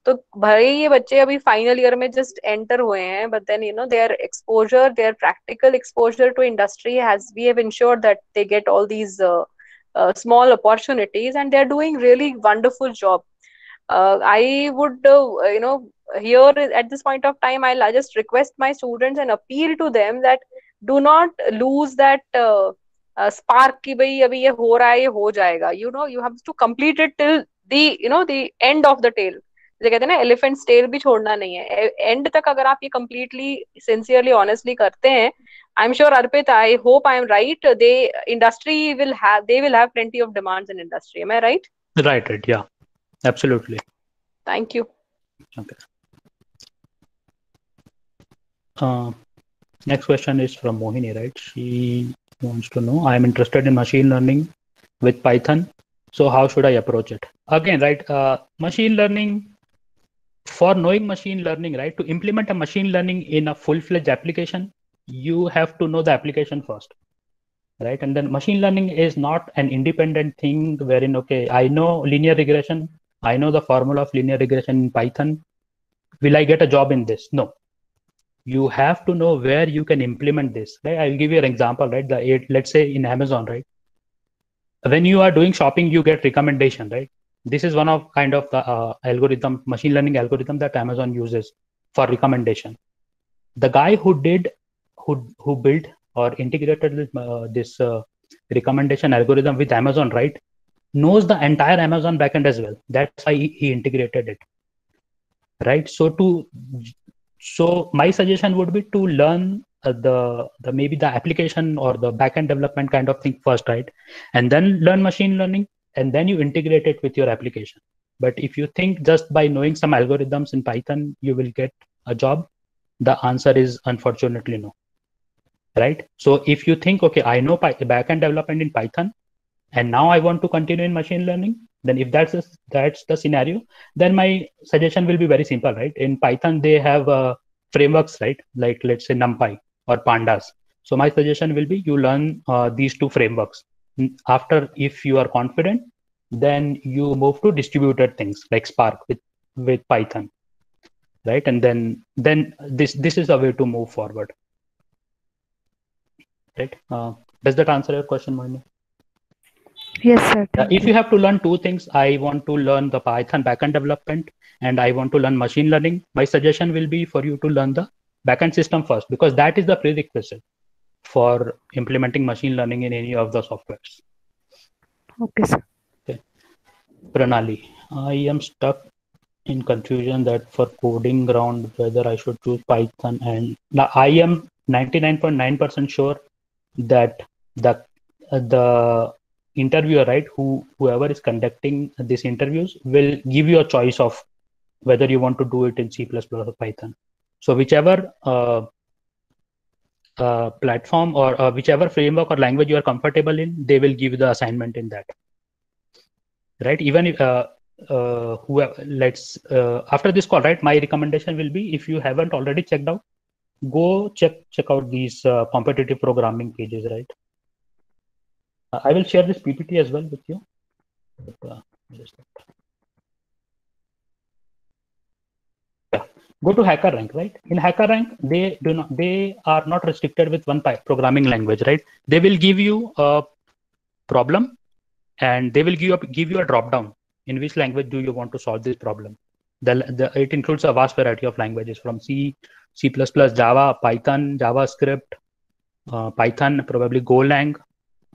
तो भाई ये बच्चे अभी final year में just enter हुए हैं, but then their exposure, their practical exposure to industry we have ensured that they get all these small opportunities, and they're doing really wonderful job. I would here at this point of time, I'll just request my students and appeal to them that do not lose that spark कि भाई अभी ये हो रहा है, ये हो जाएगा. You have to complete it till the end of the tail. जैसे कहते हैं ना, elephant's tail भी छोड़ना नहीं है. End तक अगर आप ये completely, sincerely, honestly करते हैं, I'm sure, Arpit, I hope I am right. They will have plenty of demands in industry. Am I right? Right. Yeah, absolutely. Thank you. Okay. Next question is from Mohini, right? She wants to know, I am interested in machine learning with Python. So how should I approach it? Again, right? Machine learning, for knowing machine learning, right? To implement a machine learning in a full-fledged application, you have to know the application first, right? And then machine learning is not an independent thing wherein, okay, I know linear regression. I know the formula of linear regression in Python. Will I get a job in this? No. You have to know where you can implement this, right? I'll give you an example, right? Let's say in Amazon, right? When you are doing shopping, you get recommendation, right? This is one of kind of the machine learning algorithm that Amazon uses for recommendation. The guy who built or integrated this recommendation algorithm with Amazon, right, knows the entire Amazon backend as well. That's why he integrated it, right? So my suggestion would be to learn maybe the application or the backend development kind of thing first, right? And then learn machine learning, and then you integrate it with your application. But if you think just by knowing some algorithms in Python, you will get a job, the answer is unfortunately no, right? So if you think, okay, I know backend development in Python, and now I want to continue in machine learning, then if that's the scenario, then my suggestion will be very simple, right? In Python, they have frameworks, right? Like let's say NumPy or Pandas. So my suggestion will be you learn these 2 frameworks. After, if you are confident, then you move to distributed things like Spark with Python, right? And then this is a way to move forward, right? Does that answer your question, Mohini? Yes, sir. Thank If you. you have to learn two things, I want to learn the Python backend development and I want to learn machine learning. My suggestion will be for you to learn the backend system first, because that is the prerequisite for implementing machine learning in any of the softwares. Okay, sir. Okay. Pranali, I am stuck in confusion that for coding round whether I should choose Python, and now I am 99.9% sure that the interviewer, right, whoever is conducting these interviews will give you a choice of whether you want to do it in C++ or Python. So whichever platform or whichever framework or language you are comfortable in, they will give you the assignment in that, right? Even if after this call, right, my recommendation will be, if you haven't already checked out, go check out these competitive programming pages, right? I will share this PPT as well with you. But, yeah. Go to HackerRank, right? In HackerRank, they are not restricted with one programming language, right? They will give you a problem and they will give you a drop down. In which language do you want to solve this problem? It includes a vast variety of languages from C, C++, Java, Python, JavaScript, Python, probably Golang.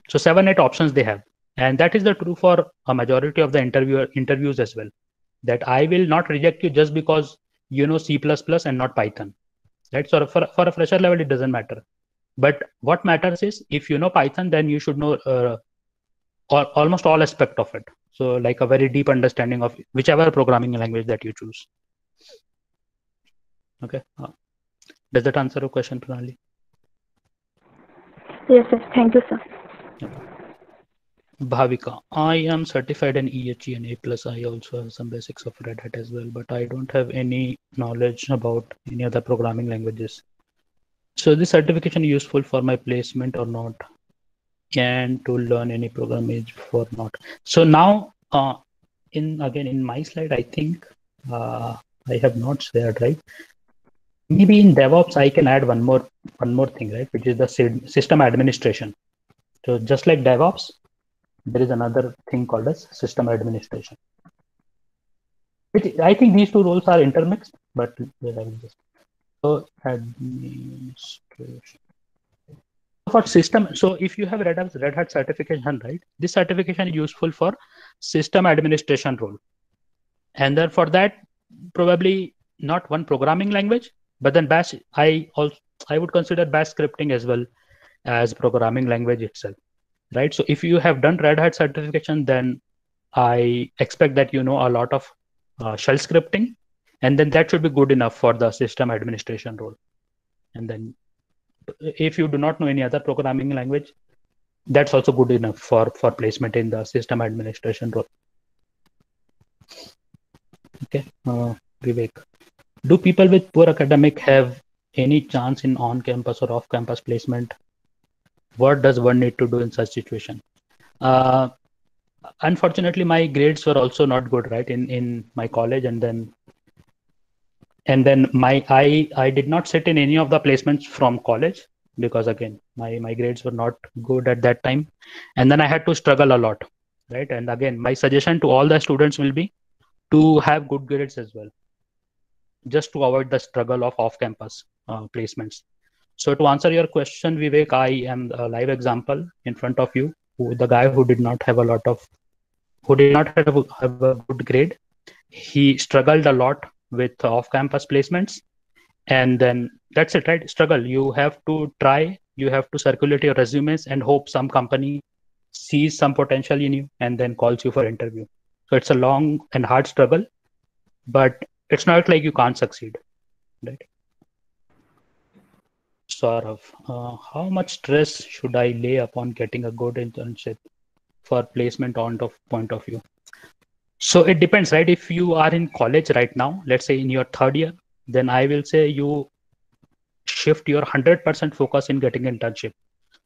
So 7-8 options they have. And that is the true for a majority of the interviews as well. That I will not reject you just because you know C++ and not Python. Right? So for a fresher level, it doesn't matter. But what matters is, if you know Python, then you should know almost all aspect of it. So like a very deep understanding of whichever programming language that you choose. Okay. Does that answer your question, Pranali? Yes, sir. Thank you, sir. Bhavika, I am certified in EHE and A+. I also have some basics of Red Hat as well, but I don't have any knowledge about any other programming languages. So this certification is useful for my placement or not? And to learn any programming for not? So now, in my slide, I think I have not shared, right? Maybe in DevOps, I can add one more thing, right? Which is the system administration. So just like DevOps, there is another thing called as system administration. I think these two roles are intermixed, but so administration. For system, so if you have Red Hat certification, right, this certification is useful for system administration role. And then for that, probably not one programming language, but then Bash, I would consider Bash scripting as well as programming language itself. Right. So if you have done Red Hat certification, then I expect that you know a lot of shell scripting, and then that should be good enough for the system administration role. And then if you do not know any other programming language, that's also good enough for placement in the system administration role. Okay. Vivek, do people with poor academic have any chance in on-campus or off-campus placement? What does one need to do in such situation? Unfortunately, my grades were also not good, right, in my college, and then I did not sit in any of the placements from college, because again my grades were not good at that time, and then I had to struggle a lot, right? And again, my suggestion to all the students will be to have good grades as well, just to avoid the struggle of off-campus placements. So to answer your question, Vivek, I am a live example in front of you, the guy who did not have a good grade. He struggled a lot with off-campus placements, and then that's it, right? Struggle. You have to try, you have to circulate your resumes and hope some company sees some potential in you and then calls you for interview. So it's a long and hard struggle, but it's not like you can't succeed, right? Saurav, how much stress should I lay upon getting a good internship for placement point of view? So it depends, right? If you are in college right now, let's say in your third year, then I will say you shift your 100% focus in getting internship.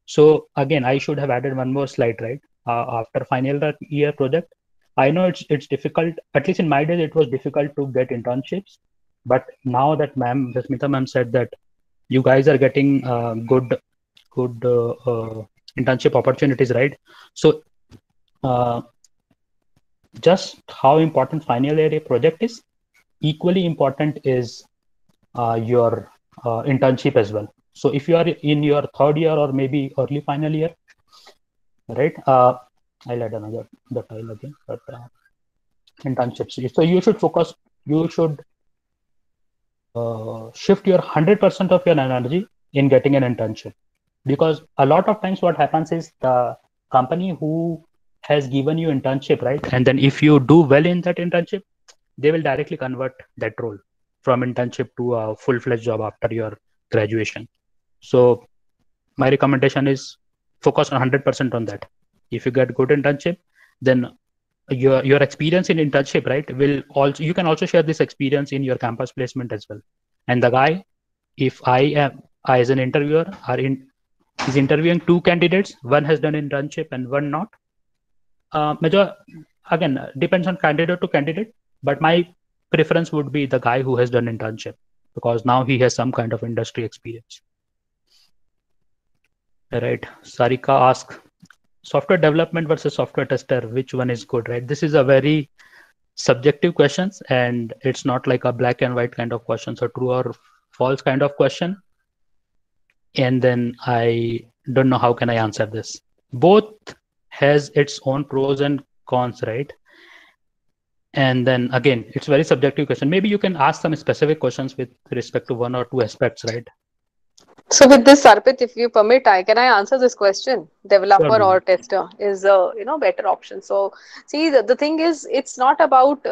So again, I should have added one more slide, right? After final year project, I know it's difficult. At least in my days, it was difficult to get internships. But now that Jasmita ma'am said that you guys are getting good internship opportunities, right? So just how important final year project is, equally important is your internship as well. So if you are in your third year or maybe early final year, right? I'll add another the tile again, but internships. So you should focus. You should shift your 100% of your energy in getting an internship, because a lot of times what happens is the company who has given you internship, right? And then if you do well in that internship, they will directly convert that role from internship to a full-fledged job after your graduation. So my recommendation is focus on 100% on that. If you get good internship, then your experience in internship, right, will also, you can also share this experience in your campus placement as well. And the guy, if I as an interviewer is interviewing two candidates, one has done internship and one not. Again, depends on candidate to candidate, but my preference would be the guy who has done internship, because now he has some kind of industry experience. Right. Sarika asks, software development versus software tester, which one is good, right? This is a very subjective question, and it's not like a black and white kind of question, so true or false kind of question. And then I don't know how can I answer this. Both has its own pros and cons, right? And then again, it's very subjective question. Maybe you can ask some specific questions with respect to one or two aspects, right? So with this, Arpit, if you permit, can I answer this question? Developer Sure. or tester is a better option. So see, the thing is, it's not about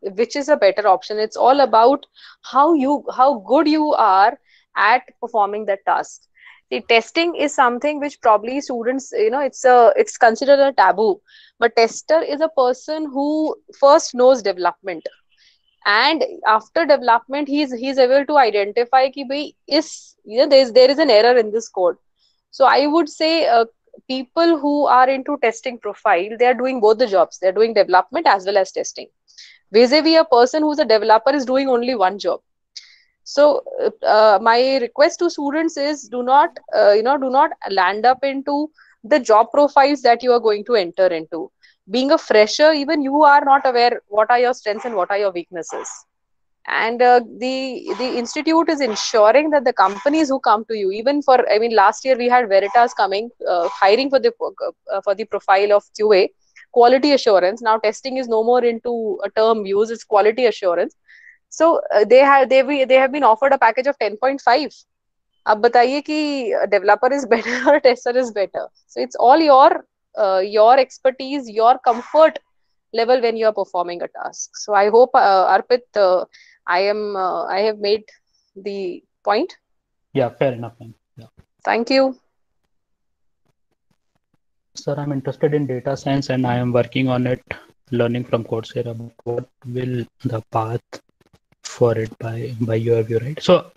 which is a better option. It's all about how good you are at performing that task. The testing is something which probably students, it's considered a taboo. But tester is a person who first knows development, and after development he's able to identify ki bhai there is an error in this code. So I would say people who are into testing profile, they are doing both the jobs. They're doing development as well as testing, vis-a-vis a person who's a developer is doing only one job. So my request to students is, do not land up into the job profiles that you are going to enter into. Being a fresher, even you are not aware what are your strengths and what are your weaknesses. And the institute is ensuring that the companies who come to you, even for, last year we had Veritas coming, hiring for the profile of QA, quality assurance. Now testing is no more into a term used, it's quality assurance. So they have been offered a package of 10.5. अब बताइए कि developer is better or tester is better. So it's all your expertise, your comfort level when you are performing a task. So I hope, Arpit, I have made the point. Yeah, fair enough. Yeah. Thank you. Sir, I'm interested in data science and I am working on it, learning from Coursera. What will the path for it by your view, right? So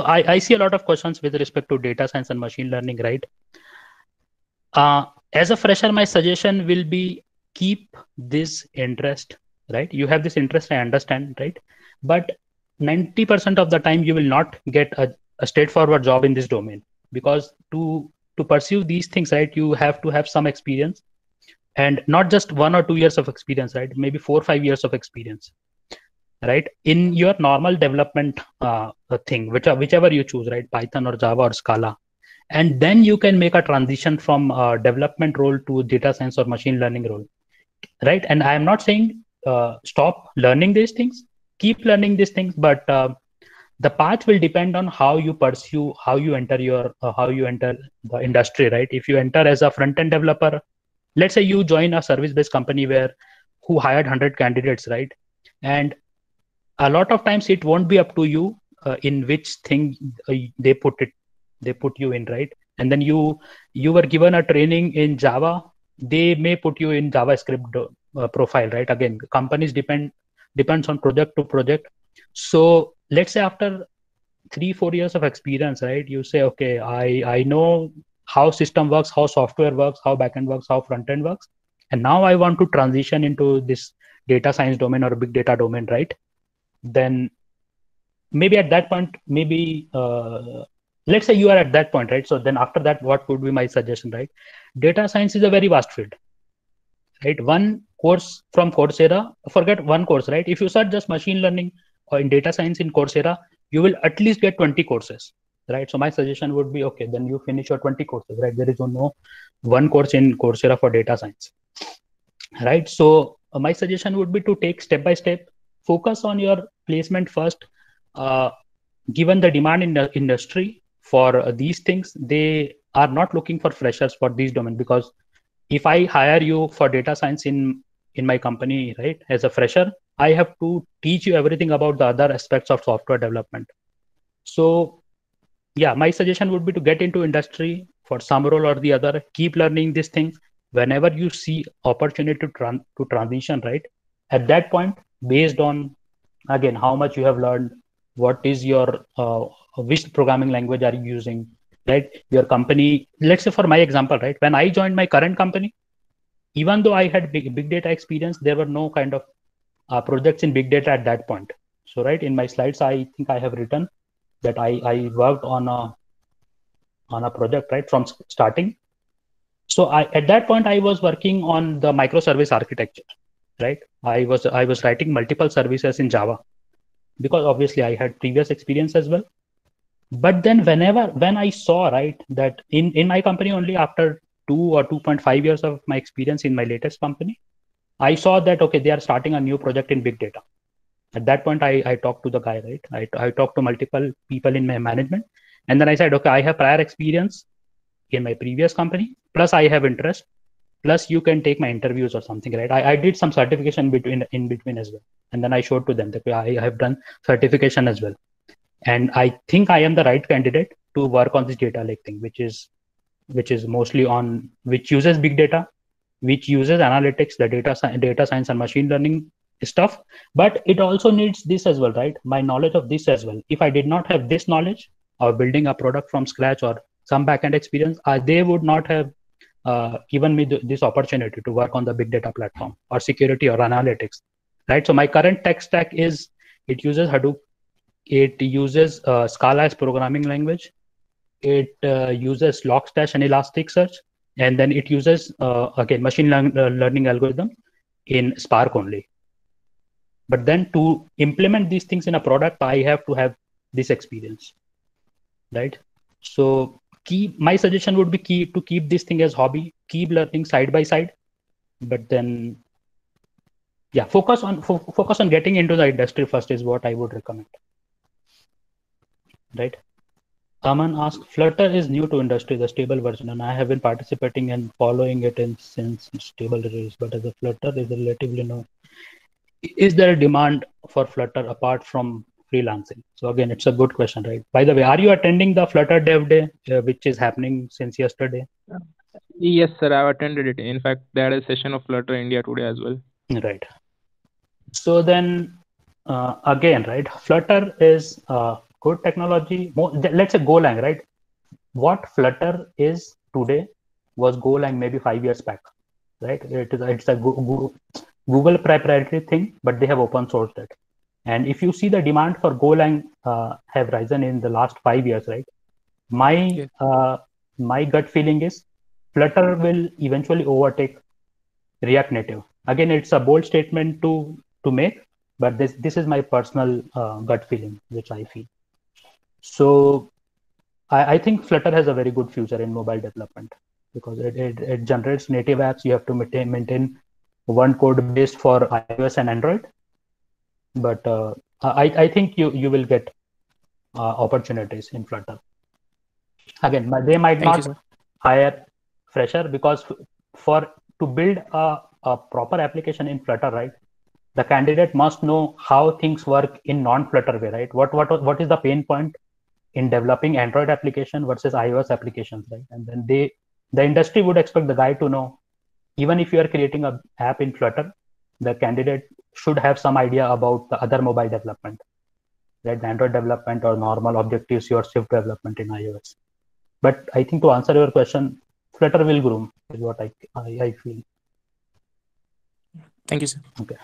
I see a lot of questions with respect to data science and machine learning, right? As a fresher, my suggestion will be keep this interest, right? You have this interest, I understand, right? But 90% of the time you will not get a straightforward job in this domain, because to pursue these things, right, you have to have some experience, and not just 1 or 2 years of experience, right? Maybe 4 or 5 years of experience, right? In your normal development thing, whichever you choose, right? Python or Java or Scala. And then you can make a transition from development role to data science or machine learning role, right? And I am not saying stop learning these things, keep learning these things, but the path will depend on how you pursue, how you enter the industry, right? If you enter as a front-end developer, let's say you join a service-based company who hired 100 candidates, right? And a lot of times it won't be up to you in which thing they put you in, right? And then you were given a training in Java, they may put you in JavaScript profile, right? Again, companies depends on project to project. So let's say after 3-4 years of experience, right, you say, okay, I know how system works, how software works, how backend works, how front end works, and now I want to transition into this data science domain or big data domain, right? Then maybe at that point, let's say you are at that point, right? So then after that, what would be my suggestion, right? Data science is a very vast field, right? One course from Coursera, forget one course, right? If you search just machine learning or in data science in Coursera, you will at least get 20 courses, right? So my suggestion would be, okay, then you finish your 20 courses, right? There is no one course in Coursera for data science, right? So my suggestion would be to take step by step, focus on your placement first. Given the demand in the industry for these things, they are not looking for freshers for these domains, because if I hire you for data science in my company, right, as a fresher, I have to teach you everything about the other aspects of software development. So yeah, my suggestion would be to get into industry for some role or the other, keep learning these things. Whenever you see opportunity to transition, right, at that point, based on, again, how much you have learned, what is your which programming language are you using, right? Your company, let's say for my example, right, when I joined my current company, even though I had big data experience, there were no kind of projects in big data at that point. So right, in my slides, I think I have written that I worked on a project right from starting. So at that point I was working on the microservice architecture, right? I was writing multiple services in Java, because obviously I had previous experience as well. But then when I saw, right, that in my company, only after 2 or 2.5 years of my experience in my latest company, I saw that, okay, they are starting a new project in big data. At that point, I talked to the guy, right? I talked to multiple people in my management. And then I said, okay, I have prior experience in my previous company, plus I have interest, plus you can take my interviews or something, right? I did some certification in between as well. And then I showed to them that I have done certification as well. And I think I am the right candidate to work on this data lake thing, which is mostly on, which uses big data, which uses analytics, the data science and machine learning stuff. But it also needs this as well, right? My knowledge of this as well. If I did not have this knowledge of building a product from scratch or some backend experience, they would not have given me this opportunity to work on the big data platform or security or analytics, right? So my current tech stack is, it uses Hadoop, it uses Scala as programming language, it uses Logstash and Elasticsearch, and then it uses again machine learning algorithm in Spark only. But then to implement these things in a product, I have to have this experience, right? So my suggestion would be to keep this thing as hobby, keep learning side by side, but then yeah, focus on getting into the industry first is what I would recommend, right? Aman asked, Flutter is new to industry, the stable version, and I have been participating and following it since stable release, but as a Flutter is relatively new. Is there a demand for Flutter apart from freelancing? So again, it's a good question, right? By the way, are you attending the Flutter Dev Day, which is happening since yesterday? Yes, sir, I've attended it. In fact, they had a session of Flutter India today as well. Right. So then, again, right, Flutter is good technology. Let's say Golang, right? What Flutter is today was Golang maybe 5 years back, right? It's a Google proprietary thing, but they have open sourced it. And if you see the demand for Golang have risen in the last 5 years, right? My gut feeling is Flutter will eventually overtake React Native. Again, it's a bold statement to make, but this is my personal gut feeling, which I feel. So I think Flutter has a very good future in mobile development, because it generates native apps. You have to maintain one code base for iOS and Android, but I think you will get opportunities in Flutter. Again, they might not hire fresher, because to build a proper application in Flutter, right, the candidate must know how things work in non-Flutter way, right? What is the pain point in developing Android application versus iOS applications, right? And then the industry would expect the guy to know, even if you are creating an app in Flutter, the candidate should have some idea about the other mobile development, right? The Android development or normal Objective-C or Swift development in iOS. But I think to answer your question, Flutter will groom, is what I feel. Thank you, sir. Okay.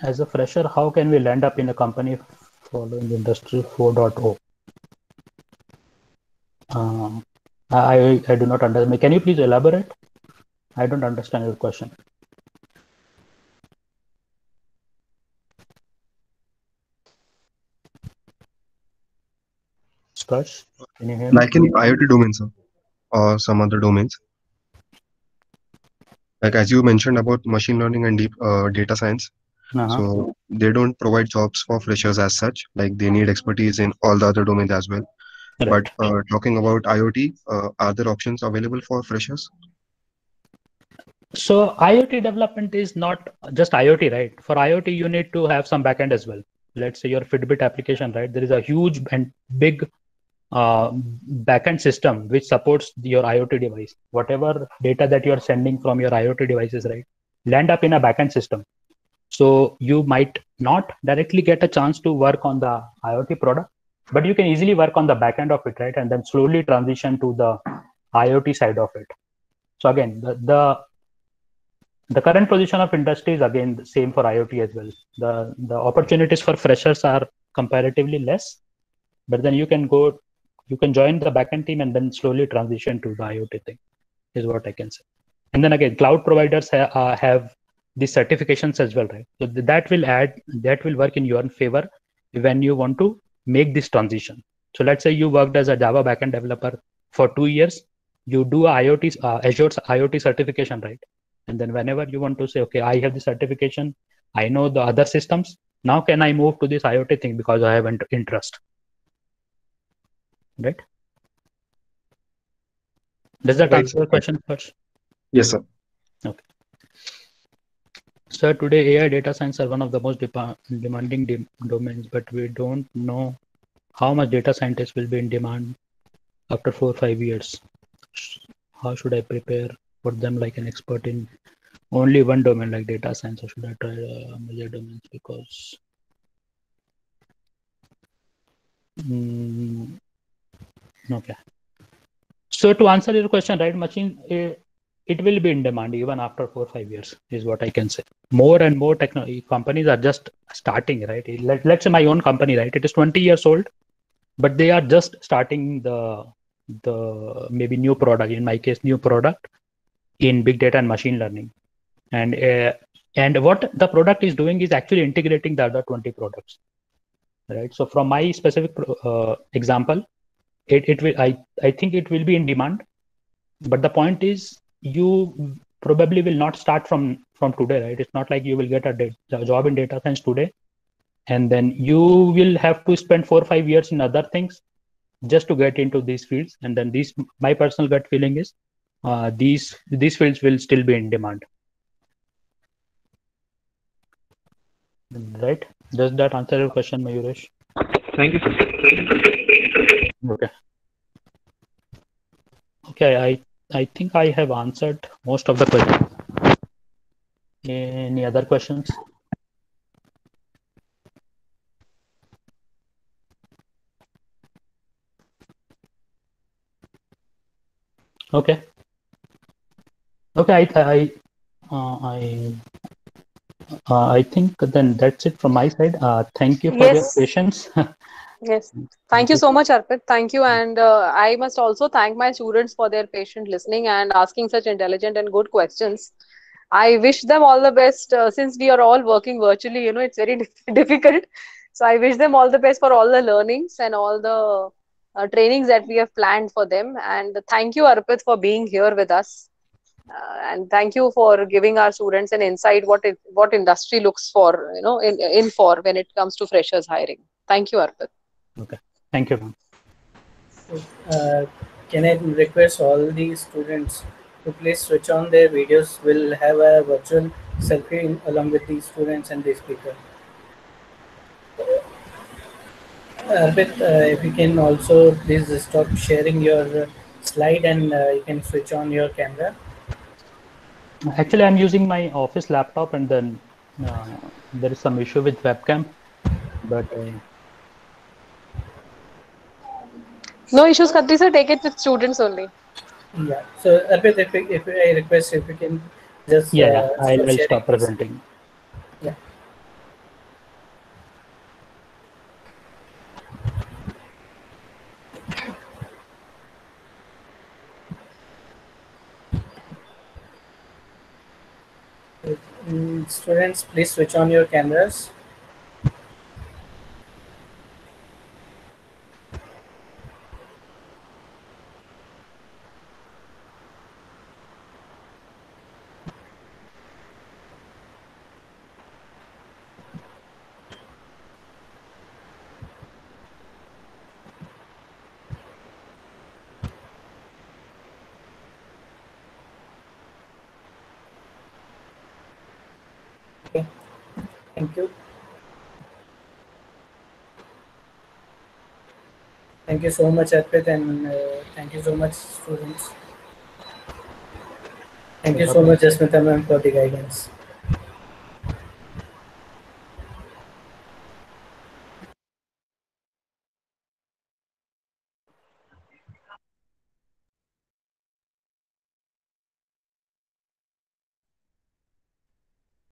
As a fresher, how can we land up in a company following Industry 4.0? I do not understand. Can you please elaborate? I don't understand your question. Sparsh, can you hear me? Like in IoT domain, sir, or some other domains. Like as you mentioned about machine learning and deep data science, Uh-huh. so they don't provide jobs for freshers as such. Like they need expertise in all the other domains as well. Right. But talking about IoT, are there options available for freshers? So IoT development is not just IoT, right? For IoT, you need to have some backend as well. Let's say your Fitbit application, right? There is a huge and big backend system which supports your IoT device. Whatever data that you're sending from your IoT devices, right, land up in a backend system. So you might not directly get a chance to work on the IoT product, but you can easily work on the backend of it, right? And then slowly transition to the IoT side of it. So again, the current position of industry is again the same for IoT as well. The opportunities for freshers are comparatively less, but then you can join the backend team and then slowly transition to the IoT thing, is what I can say. And then again, cloud providers have these certifications as well, right? So that will work in your favor when you want to make this transition. So let's say you worked as a Java backend developer for 2 years, you do a Azure's IoT certification, right? And then whenever you want to say, okay, I have the certification, I know the other systems, now can I move to this IoT thing because I have interest, right? Does that answer the question first? Yes, sir. Okay. So today AI data science are one of the most demanding domains, but we don't know how much data scientists will be in demand after 4 or 5 years. How should I prepare for them like an expert in only one domain like data science, or should I try major domains? Because okay. So to answer your question, right, machine, it will be in demand even after 4 or 5 years, is what I can say. More and more technology companies are just starting, right? Let's say my own company, right? It is 20 years old, but they are just starting the maybe new product. In my case, new product in big data and machine learning, and what the product is doing is actually integrating the other 20 products, right? So from my specific example, it will I think it will be in demand, but the point is you probably will not start from today, right? It's not like you will get a job in data science today and then you will have to spend 4 or 5 years in other things just to get into these fields. And then my personal gut feeling is these fields will still be in demand, right? Does that answer your question, Mayuresh? Thank you, sir. Okay, I think I have answered most of the questions. Any other questions? Okay. I think then that's it from my side. Thank you for your patience. Yes. Thank you so much, Arpit. Thank you. And I must also thank my students for their patient listening and asking such intelligent and good questions. I wish them all the best since we are all working virtually, it's very difficult. So I wish them all the best for all the learnings and all the trainings that we have planned for them. And thank you, Arpit, for being here with us. And thank you for giving our students an insight what industry looks for, in for when it comes to freshers hiring. Thank you, Arpit. Okay. Thank you, ma'am. Can I request all the students to please switch on their videos? We'll have a virtual selfie along with the students and the speaker. Arpit, if you can also please stop sharing your slide and you can switch on your camera. Actually, I'm using my office laptop and then there is some issue with webcam, but no issues, Khatri sir. Take it with students only. Yeah. So Arpit, if I request if you can just I'll stop presenting. Yeah. Students, please switch on your cameras. Okay, thank you. Thank you so much, Arpit, and thank you so much, students. Thank you so much, Jasmita ma'am, for the guidance.